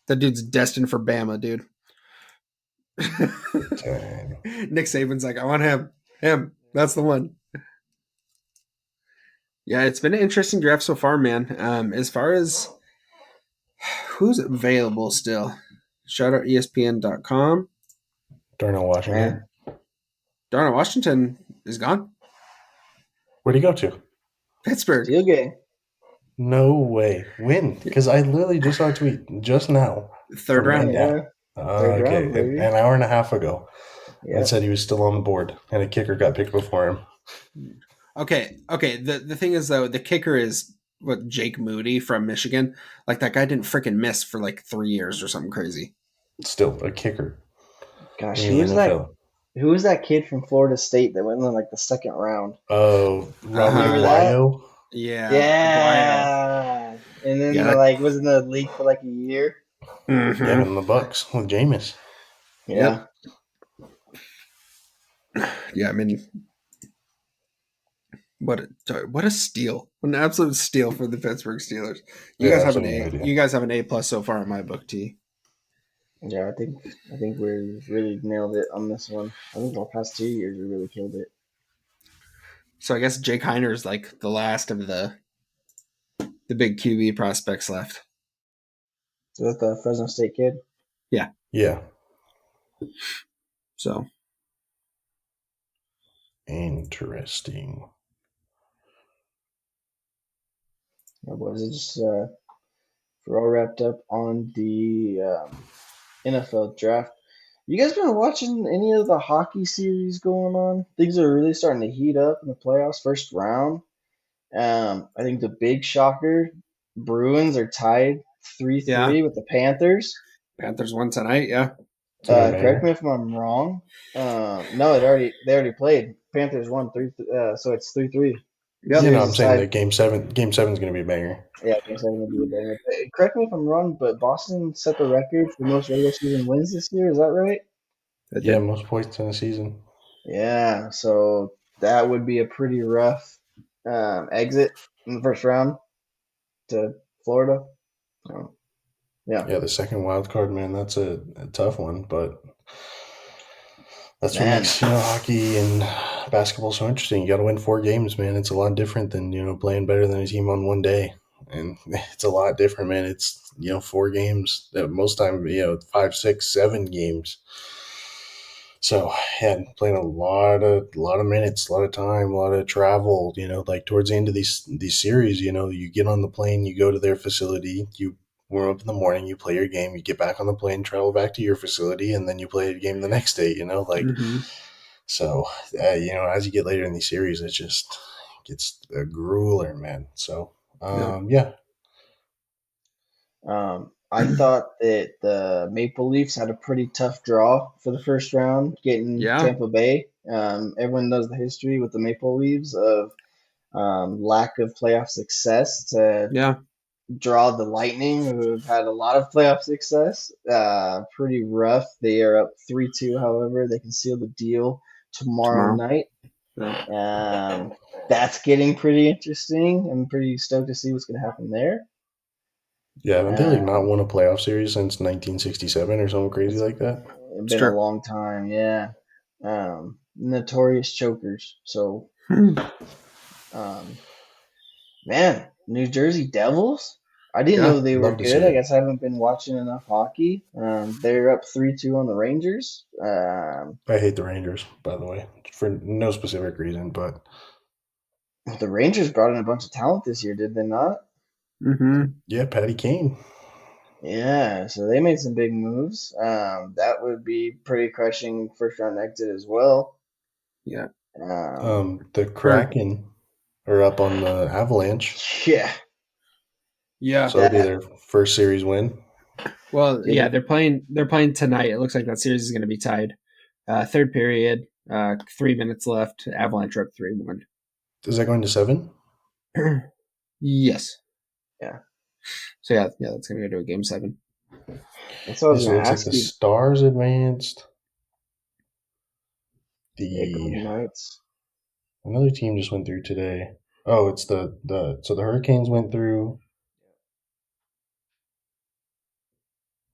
that dude's destined for Bama, dude. Dang. Nick Saban's like, I want him. Him. That's the one. Yeah, it's been an interesting draft so far, man. As far as who's available still, shout out ESPN.com. Darnell Washington. Darnell Washington is gone. Where'd he go to? Pittsburgh. Steal game. No way. When? Because I literally just saw a tweet just now. Third from my round. dad. Yeah. Third Okay, round, baby. an hour and a half ago. Yeah. It said he was still on the board, and a kicker got picked before him. Okay. The thing is though, the kicker is what Jake Moody from Michigan. Like that guy didn't freaking miss for like 3 years or something crazy. Still a kicker Gosh, in the NFL. who was that kid from Florida State that went in like the second round? Oh, Robert Remember that? Aguayo. Yeah. Yeah. And then Yeah. was in the league for like a year. Mhm. Yeah, in the Bucks with Jameis. Yeah. Yeah, I mean, what a steal! What an absolute steal for the Pittsburgh Steelers. You Yeah, guys have an absolutely A. no idea. You guys have an A+ so far in my book, T. Yeah, I think we really nailed it on this one. I think the past 2 years we really killed it. So I guess Jake Heiner is like the last of the big QB prospects left. So that's the Fresno State kid. Yeah, So interesting. Yeah, boys, it just we're all wrapped up on the NFL draft. You guys been watching any of the hockey series going on? Things are really starting to heat up in the playoffs. First round. I think the big shocker, Bruins are tied 3-3 Yeah. with the Panthers. Panthers won tonight. Yeah. It's gonna be a Correct banger. me if I'm wrong. No, they already played. Panthers won 3, so it's 3-3. Yep. You know, Series I'm is saying tied. that game seven's gonna be a banger. Yeah, Game 7 would be a banger. Correct me if I'm wrong, but Boston set the record for most regular season wins this year. Is that right? Yeah, most points in a season. Yeah, so that would be a pretty rough exit in the first round to Florida. Yeah, Yeah, the second wild card, man, that's a tough one, but that's what man. makes hockey and basketball so interesting. You got to win 4 games, man. It's a lot different than playing better than a team on one day, and it's a lot different, man. It's 4 games. Most time, 5, 6, 7 games. So yeah, playing a lot of minutes, a lot of time, a lot of travel. Like towards the end of these series, you get on the plane, you go to their facility, you warm up in the morning, you play your game, you get back on the plane, travel back to your facility, and then you play a game the next day. Like Mhm. so, as you get later in these series, it just it's a grueler, man. So Yeah. yeah, I thought that the Maple Leafs had a pretty tough draw for the first round, getting Yeah. Tampa Bay. Everyone knows the history with the Maple Leafs of lack of playoff success to Yeah. draw the Lightning, who have had a lot of playoff success. Pretty rough. They are up 3-2, however. They can seal the deal tomorrow Tomorrow. night. Yeah. That's getting pretty interesting. I'm pretty stoked to see what's going to happen there. yeah. Haven't they like not Um, won a playoff series since 1967 or something crazy it's like that? It's been a true. long time, yeah. Notorious chokers. So, um, man, New Jersey Devils. I didn't Yeah. know they were Love to see good. I it. guess I haven't been watching enough hockey. They're up 3-2 on the Rangers. I hate the Rangers, by the way, for no specific reason, but The Rangers brought in a bunch of talent this year, did they not? Mm-hmm. yeah, Patty Kane. Yeah, so they made some big moves. That would be pretty crushing first round exit as well. Yeah. Um, The Or Kraken are up on the Avalanche, yeah, yeah. so it'll be that their first series win. Well, yeah, did. they're playing tonight. It looks like that series is going to be tied. Third period, 3 minutes left. Avalanche are up 3-1. Is that going to seven? Yes. Yeah, So yeah, that's going to go to a game 7. that's what I Yeah, was so it gonna looks like ask the you. Stars advanced. Yeah, The Golden Knights. another team just went through today. Oh, it's the Hurricanes went through.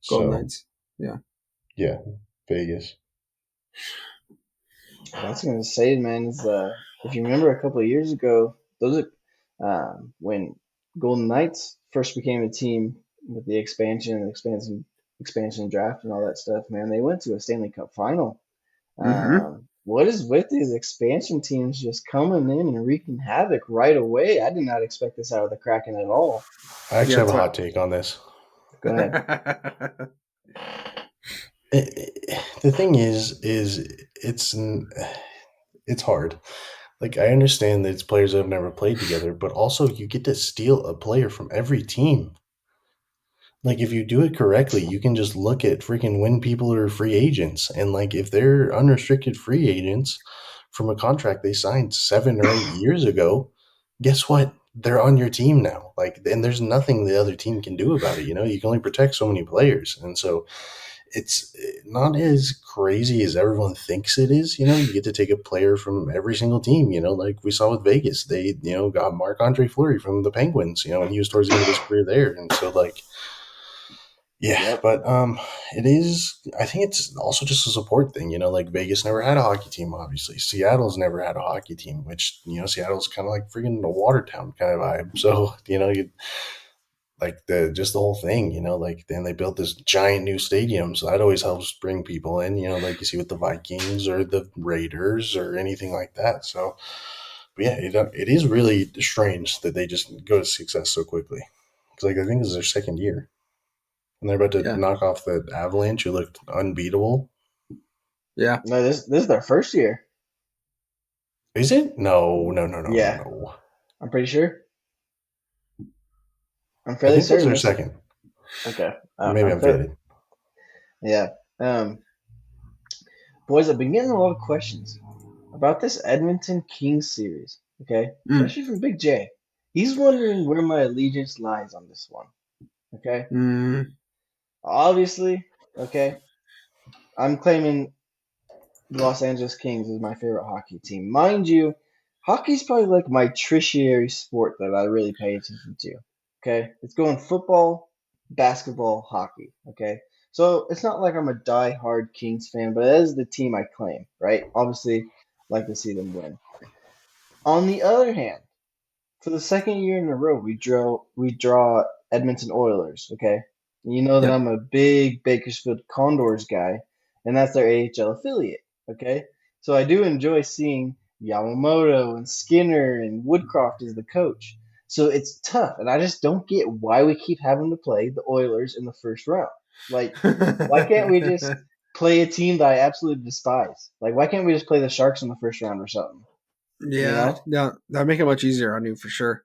Golden So Knights. Yeah. yeah, Vegas. What I was gonna say, man, is if you remember a couple of years ago, those are when Golden Knights first became a team with the expansion draft and all that stuff. Man, they went to a Stanley Cup final. Mm-hmm. What is with these expansion teams just coming in and wreaking havoc right away? I did not expect this out of the Kraken at all. I Yeah, actually have it's a hard. hot take on this. Go ahead. The thing is it's hard. Like I understand that it's players that have never played together, but also you get to steal a player from every team. Like if you do it correctly, you can just look at freaking when people are free agents, and like if they're unrestricted free agents from a contract they signed 7 or 8 years ago, guess what? They're on your team now. Like, and there's nothing the other team can do about it. You know, you can only protect so many players, and so it's not as crazy as everyone thinks it is. You know, you get to take a player from every single team. You know, like we saw with Vegas, they got Marc Andre Fleury from the Penguins. You know, and he was towards the end of his career there, and so like yeah, Yep. but it is. I think it's also just a support thing. You know, like Vegas never had a hockey team. Obviously, Seattle's never had a hockey team, which Seattle's kind of like freaking a Watertown kind of vibe. So you like the whole thing. Like then they built this giant new stadium, so that always helps bring people in. Like you see with the Vikings or the Raiders or anything like that. So, but yeah, it is really strange that they just go to success so quickly. Because like I think this is their second year. And they're about to Yeah. knock off the Avalanche, who looked unbeatable. Yeah. No, this is their first year. Is it? No, no, no, no, no, Yeah, no. I'm pretty sure. I'm I fairly think this is certain their this. second. Okay. Maybe I'm I'm fair. faded. Yeah. Boys, I've been getting a lot of questions about this Edmonton Kings series. Okay, Mm. especially from Big J. He's wondering where my allegiance lies on this one. Okay. Mm. Obviously, okay, I'm claiming the Los Angeles Kings is my favorite hockey team. Mind you, hockey's probably like my tertiary sport that I really pay attention to. Okay, it's going football, basketball, hockey. Okay, so it's not like I'm a die-hard Kings fan, but it is the team I claim, right? Obviously, like to see them win. On the other hand, for the second year in a row, we draw Edmonton Oilers. Okay, and you know that Yep. I'm a big Bakersfield Condors guy, and that's their AHL affiliate. Okay, so I do enjoy seeing Yamamoto and Skinner and Woodcroft as the coach. So it's tough, and I just don't get why we keep having to play the Oilers in the first round. Like, why can't we just play a team that I absolutely despise? Like, why can't we just play the Sharks in the first round or something? You Yeah, know, yeah, that'd make it much easier on you for sure.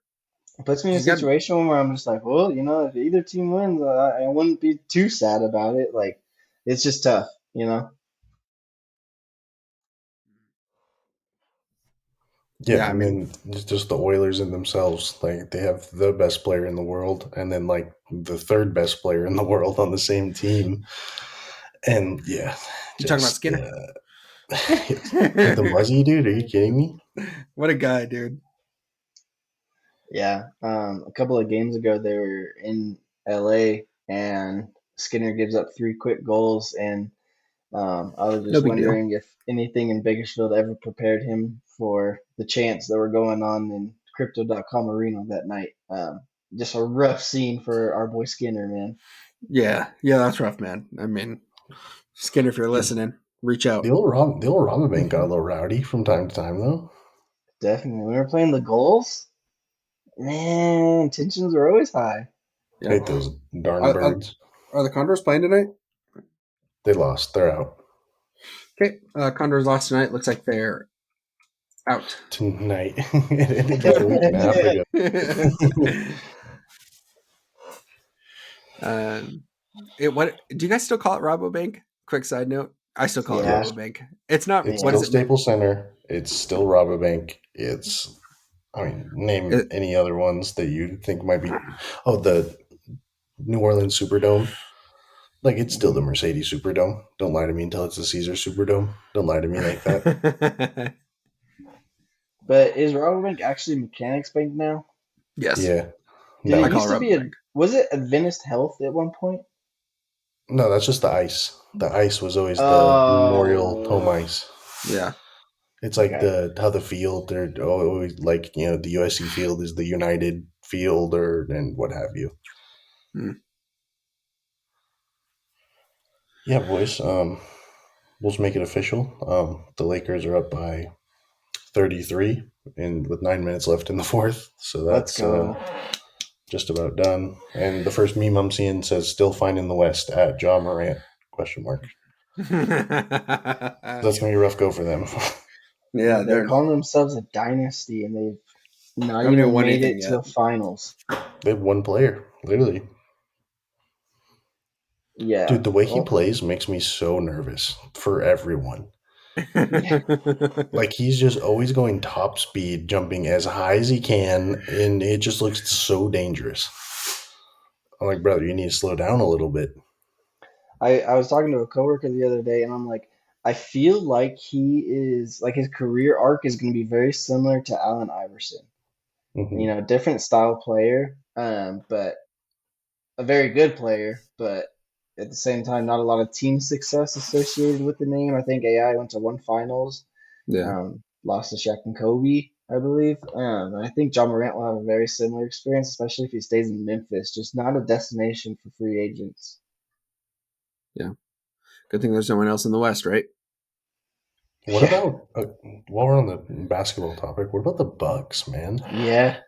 it puts me in a 'Cause you got situation where I'm just like, well, if either team wins, I wouldn't be too sad about it. Like, it's just tough, you know. Yeah, yeah, I and mean, then it's just the Oilers in themselves. Like they have the best player in the world, and then like the third best player in the world on the same team. And yeah, you talking about just Skinner? Nathan Buzzy, dude, are you kidding me? What a guy, dude. Yeah. A couple of games ago, they were in LA, and Skinner gives up three quick goals, and I was No just big deal. wondering if anything in Bakersfield ever prepared him for the chants that were going on in Crypto.com Arena that night. Just a rough scene for our boy Skinner, man. Yeah, yeah, that's rough, man. I mean, Skinner, if you're Yeah, listening, reach out. the old Rob got a little rowdy from time to time, though. Definitely. When we were playing the goals, man, tensions are always high. Yeah. Hate those darn Are, are, birds. are the Condors playing tonight? They lost. They're out Okay. Condors lost tonight. Looks like they're out. tonight. It ended like a week and a half ago. um, what do you guys still call it? Robobank? Quick side note: I still call it Yeah, Robobank. It's not. It's What still is it? Staples Center. It's still Robobank. It's, I mean, name It any other ones that you think might be. Oh, the New Orleans Superdome. Like, it's still the hmm Mercedes Superdome. Don't lie to me until it's the Caesar Superdome. Don't lie to me like that. But is Rabobank actually Mechanics Bank now? yes, Yeah. Did it I No. call used it to be Robobank. was it Adventist Health at one point? No, that's just the ice. The ice was always the Memorial Home Oh, Ice. Yeah. It's like okay. the how the field, they're always like, the USC field is the United field or and what have you. Hmm. Yeah, boys. We'll just make it official. The Lakers are up by 33 and with 9 minutes left in the fourth. So Let's that's go. just about done. And the first meme I'm seeing says still fine in the West at John Morant question mark. That's gonna be a rough go for them. Yeah, They're they're calling themselves a dynasty, and they've not haven't even even won made anything it to yet. the finals. They have one player, literally. Yeah. Dude, the way he Well, plays makes me so nervous for everyone. yeah. Like he's just always going top speed, jumping as high as he can, and it just looks so dangerous. I'm like, brother, you need to slow down a little bit. I was talking to a coworker the other day, and I'm like, I feel like he is like his career arc is going to be very similar to Allen Iverson. Hmm. Different style player, but a very good player, but at the same time, not a lot of team success associated with the name. I think AI went to one finals, Yeah. lost to Shaq and Kobe, I believe. I think John Morant will have a very similar experience, especially if he stays in Memphis, just not a destination for free agents. Yeah. Good thing there's no one else in the West, right? What Yeah, about while we're on the basketball topic? What about the Bucks, man? yeah,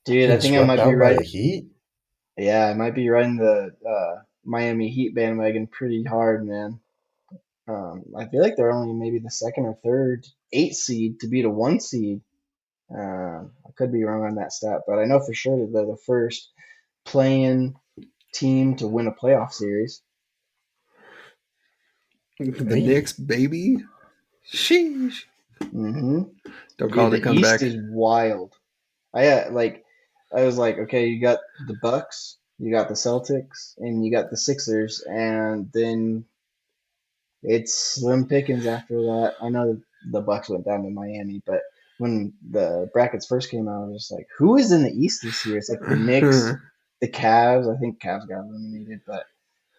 dude. I Getting think I swept might be out by right. the Heat. Yeah, I might be riding the Miami Heat bandwagon pretty hard, man. I feel like they're only maybe the second or third eight seed to beat a one seed. I could be wrong on that stat, but I know for sure that they're the first playing team to win a playoff series. The Hey, Knicks, baby. Sheesh. hmm Don't call Dude, it a the East comeback. is wild. I was like, okay, you got the Bucks, you got the Celtics, and you got the Sixers, and then it's slim pickings after that. I know the Bucks went down to Miami, but when the brackets first came out, I was just like, who is in the East this year? It's like the Knicks, the Cavs. I think Cavs got eliminated, but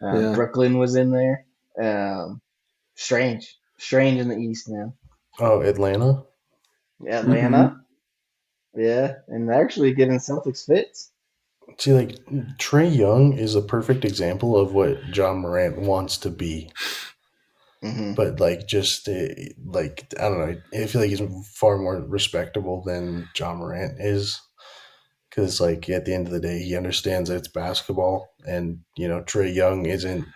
Yeah. Brooklyn was in there. Um, strange in the East, man. oh, Atlanta. Atlanta, Mm-hmm. yeah, and they're actually giving Celtics fits. See, like Trey Young is a perfect example of what John Morant wants to be, hmm but like just like I don't know. I feel like he's far more respectable than John Morant is because like at the end of the day, he understands that it's basketball, and Trey Young isn't.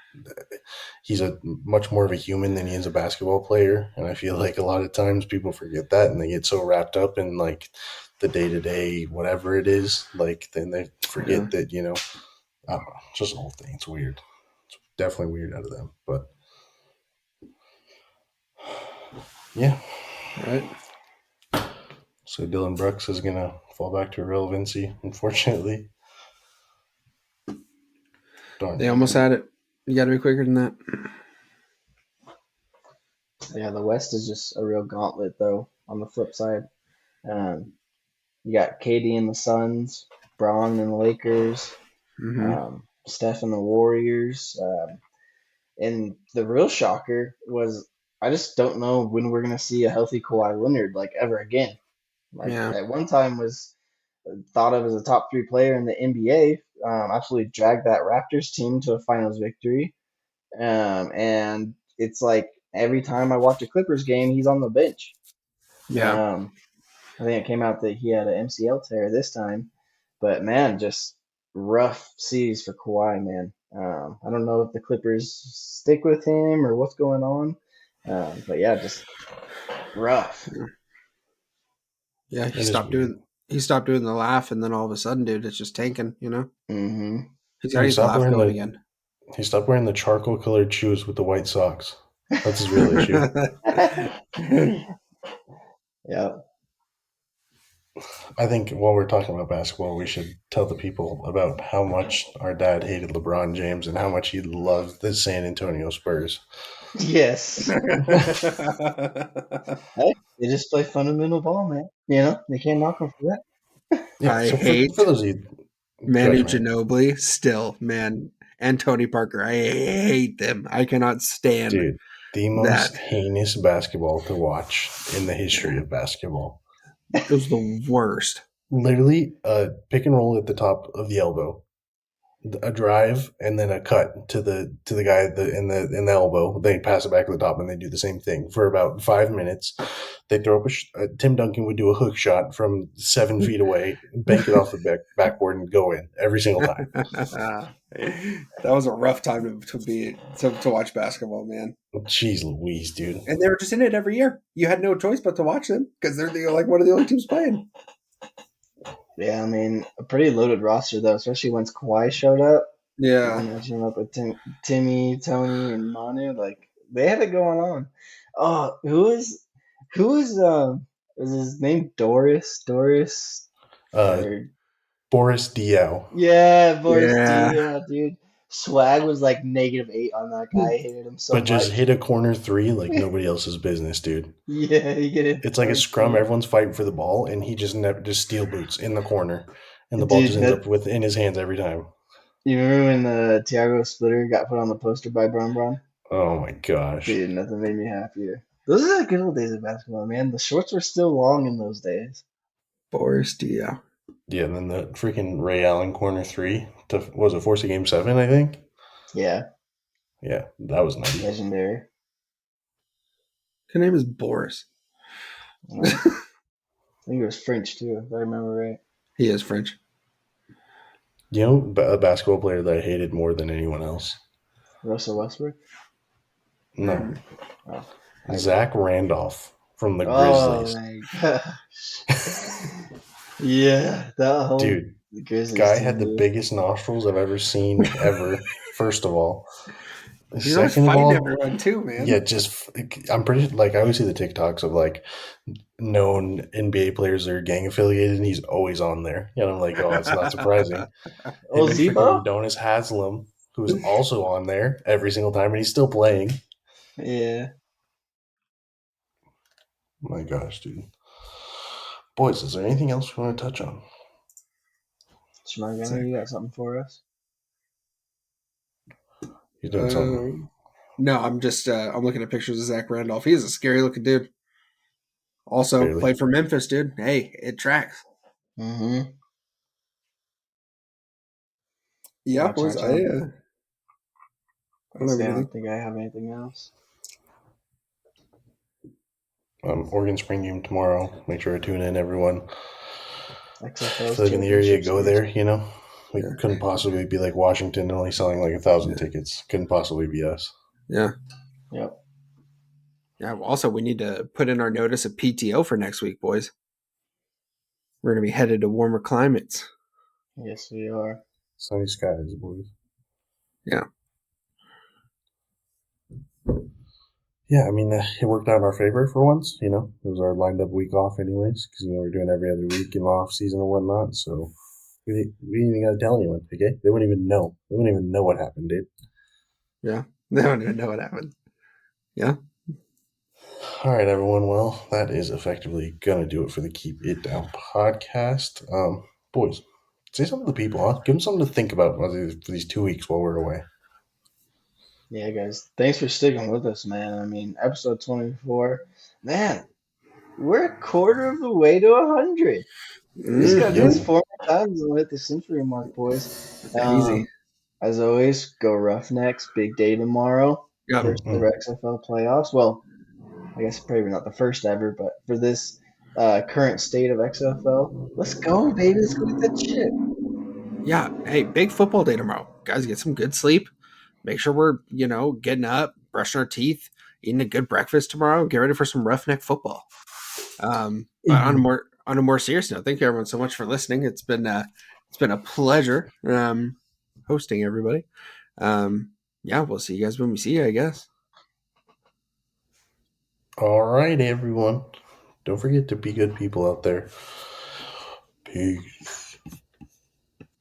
he's a much more of a human than he is a basketball player, and I feel like a lot of times people forget that and they get so wrapped up in like the day to day whatever it is, like then they Yeah. forget that I don't know, it's just the whole thing. It's weird. It's definitely weird out of them, but yeah. Right. So Dillon Brooks is gonna fall back to irrelevancy, unfortunately. Darn. They almost had it. You got to be quicker than that. Yeah, the West is just a real gauntlet, though. On the flip side, um, you got KD and the Suns, Braun and the Lakers, Mm-hmm. Steph and the Warriors. And the real shocker was I just don't know when we're gonna see a healthy Kawhi Leonard like ever again. Like Yeah. at one time was thought of as a top three player in the NBA. Absolutely dragged that Raptors team to a finals victory. And it's like every time I watch a Clippers game, he's on the bench. Yeah. Um, I think it came out that he had an MCL tear this time, but man, just rough seas for Kawhi, man. I don't know if the Clippers stick with him or what's going on, but yeah, just rough. Yeah. It is weird. He stopped doing the laugh, and then all of a sudden, dude, it's just tanking. You know, Hmm. he's got Dude, to get the laugh going again. he stopped wearing the charcoal colored shoes with the white socks. That's his real issue. Yeah. I think while we're talking about basketball, we should tell the people about how much our dad hated LeBron James and how much he loved the San Antonio Spurs. Yes. Hey, they just play fundamental ball, man. You know, they can't knock them for that. Yeah, I so hate for those of you, Manu gosh, man, Ginobili still, man, and Tony Parker. I hate them. I cannot stand dude, the that. most heinous basketball to watch in the history Yeah. of basketball. It was the worst. Literally, a pick and roll at the top of the elbow, a drive, and then a cut to the guy in the elbow. They pass it back to the top, and they do the same thing for about 5 minutes. They throw up Tim Duncan would do a hook shot from 7 feet away, bank it off the backboard, and go in every single time. That was a rough time to watch basketball, man. Jeez Louise, dude. And they were just in it every year. You had no choice but to watch them because they're like one of the only teams playing. Yeah, I mean, a pretty loaded roster though, especially once Kawhi showed up. Yeah. And matching him up with Timmy, Tony, and Manu, like they had it going on. Oh, was his name Doris? Doris Uh, or Boris Diaw. yeah, Boris D. Yeah. Yeah, dude. Swag was like -8 on that guy. I hated him so But just much. hit a corner three like nobody else's business, dude. Yeah, he get it. It's like a scrum. Everyone's fighting for the ball, and he just steel boots in the corner, and the ball just Dude, ends that up within his hands every time. you remember when the Tiago Splitter got put on the poster by Bron Bron? Oh my gosh, Dude, nothing made me happier. Those are the good old days of basketball, man. The shorts were still long in those days. Boris Diaw. yeah. And then the freaking Ray Allen corner three to was it force a game 7? I think. Yeah, Yeah, that was nice. legendary. His name is Boris. I think it was French too, if I remember right. He is French. You know, a basketball player that I hated more than anyone else. Russell Westbrook. No, Oh, Zach Randolph from the oh Grizzlies. my gosh. Yeah, that whole Dude, Grizzlies guy team, had the dude. biggest nostrils I've ever seen ever. First of all, He's always second of fighting all, everyone too, man. yeah, just I'm pretty like I always see the TikToks of like known NBA players that are gang affiliated, and he's always on there. And I'm like, oh, it's not surprising. Oh, Him and freaking Zebo? Udonis Haslam, who's also on there every single time, and he's still playing. Yeah. My gosh, dude. Boys, is there anything else you want to touch on? Schmargano, you got something for us? You're doing something. No, I'm just I'm looking at pictures of Zach Randolph. He's a scary looking dude. Also Barely. played for Memphis, dude. Hey, it tracks. Mm-hmm. Yeah, Watch, boys. watch I out. don't have I anything. don't think I have anything else. Oregon Spring game tomorrow. Make sure to tune in, everyone. XFL's If you live in the area, championship go series. there. You know, we Yeah. couldn't possibly be like Washington only selling like 1,000 Yeah. tickets. Couldn't possibly be us. Yeah. Yep. Yeah. Well, also, we need to put in our notice of PTO for next week, boys. We're going to be headed to warmer climates. Yes, we are. Sunny skies, boys. Yeah. Yeah, I mean, it worked out in our favor for once. It was our lined up week off, anyways, because we're doing every other week in the off season and whatnot. So we didn't even got to tell anyone. Okay, they wouldn't even know. They wouldn't even know what happened, dude. Yeah. They don't even know what happened. Yeah. All right, everyone. Well, that is effectively gonna do it for the Keep It Down podcast. Boys, say something to the people, huh? Give them something to think about for these 2 weeks while we're away. Yeah, guys. Thanks for sticking with us, man. I mean, episode 24. Man, we're a quarter of the way to 100. We just got to do Yep. this Mm-hmm. 4 more times and we'll hit the century mark, boys. Easy. As always, go Roughnecks. Big day tomorrow. Yep. First ever XFL playoffs. Well, I guess probably not the first ever, but for this current state of XFL, let's go, baby. Let's go get that shit. Yeah. Hey, big football day tomorrow. Guys, get some good sleep. Make sure we're, getting up, brushing our teeth, eating a good breakfast tomorrow. Get ready for some roughneck football. But on a more serious note, thank you everyone so much for listening. It's been a pleasure hosting everybody. Yeah, we'll see you guys when we see you, I guess. All right, everyone. Don't forget to be good people out there. Peace.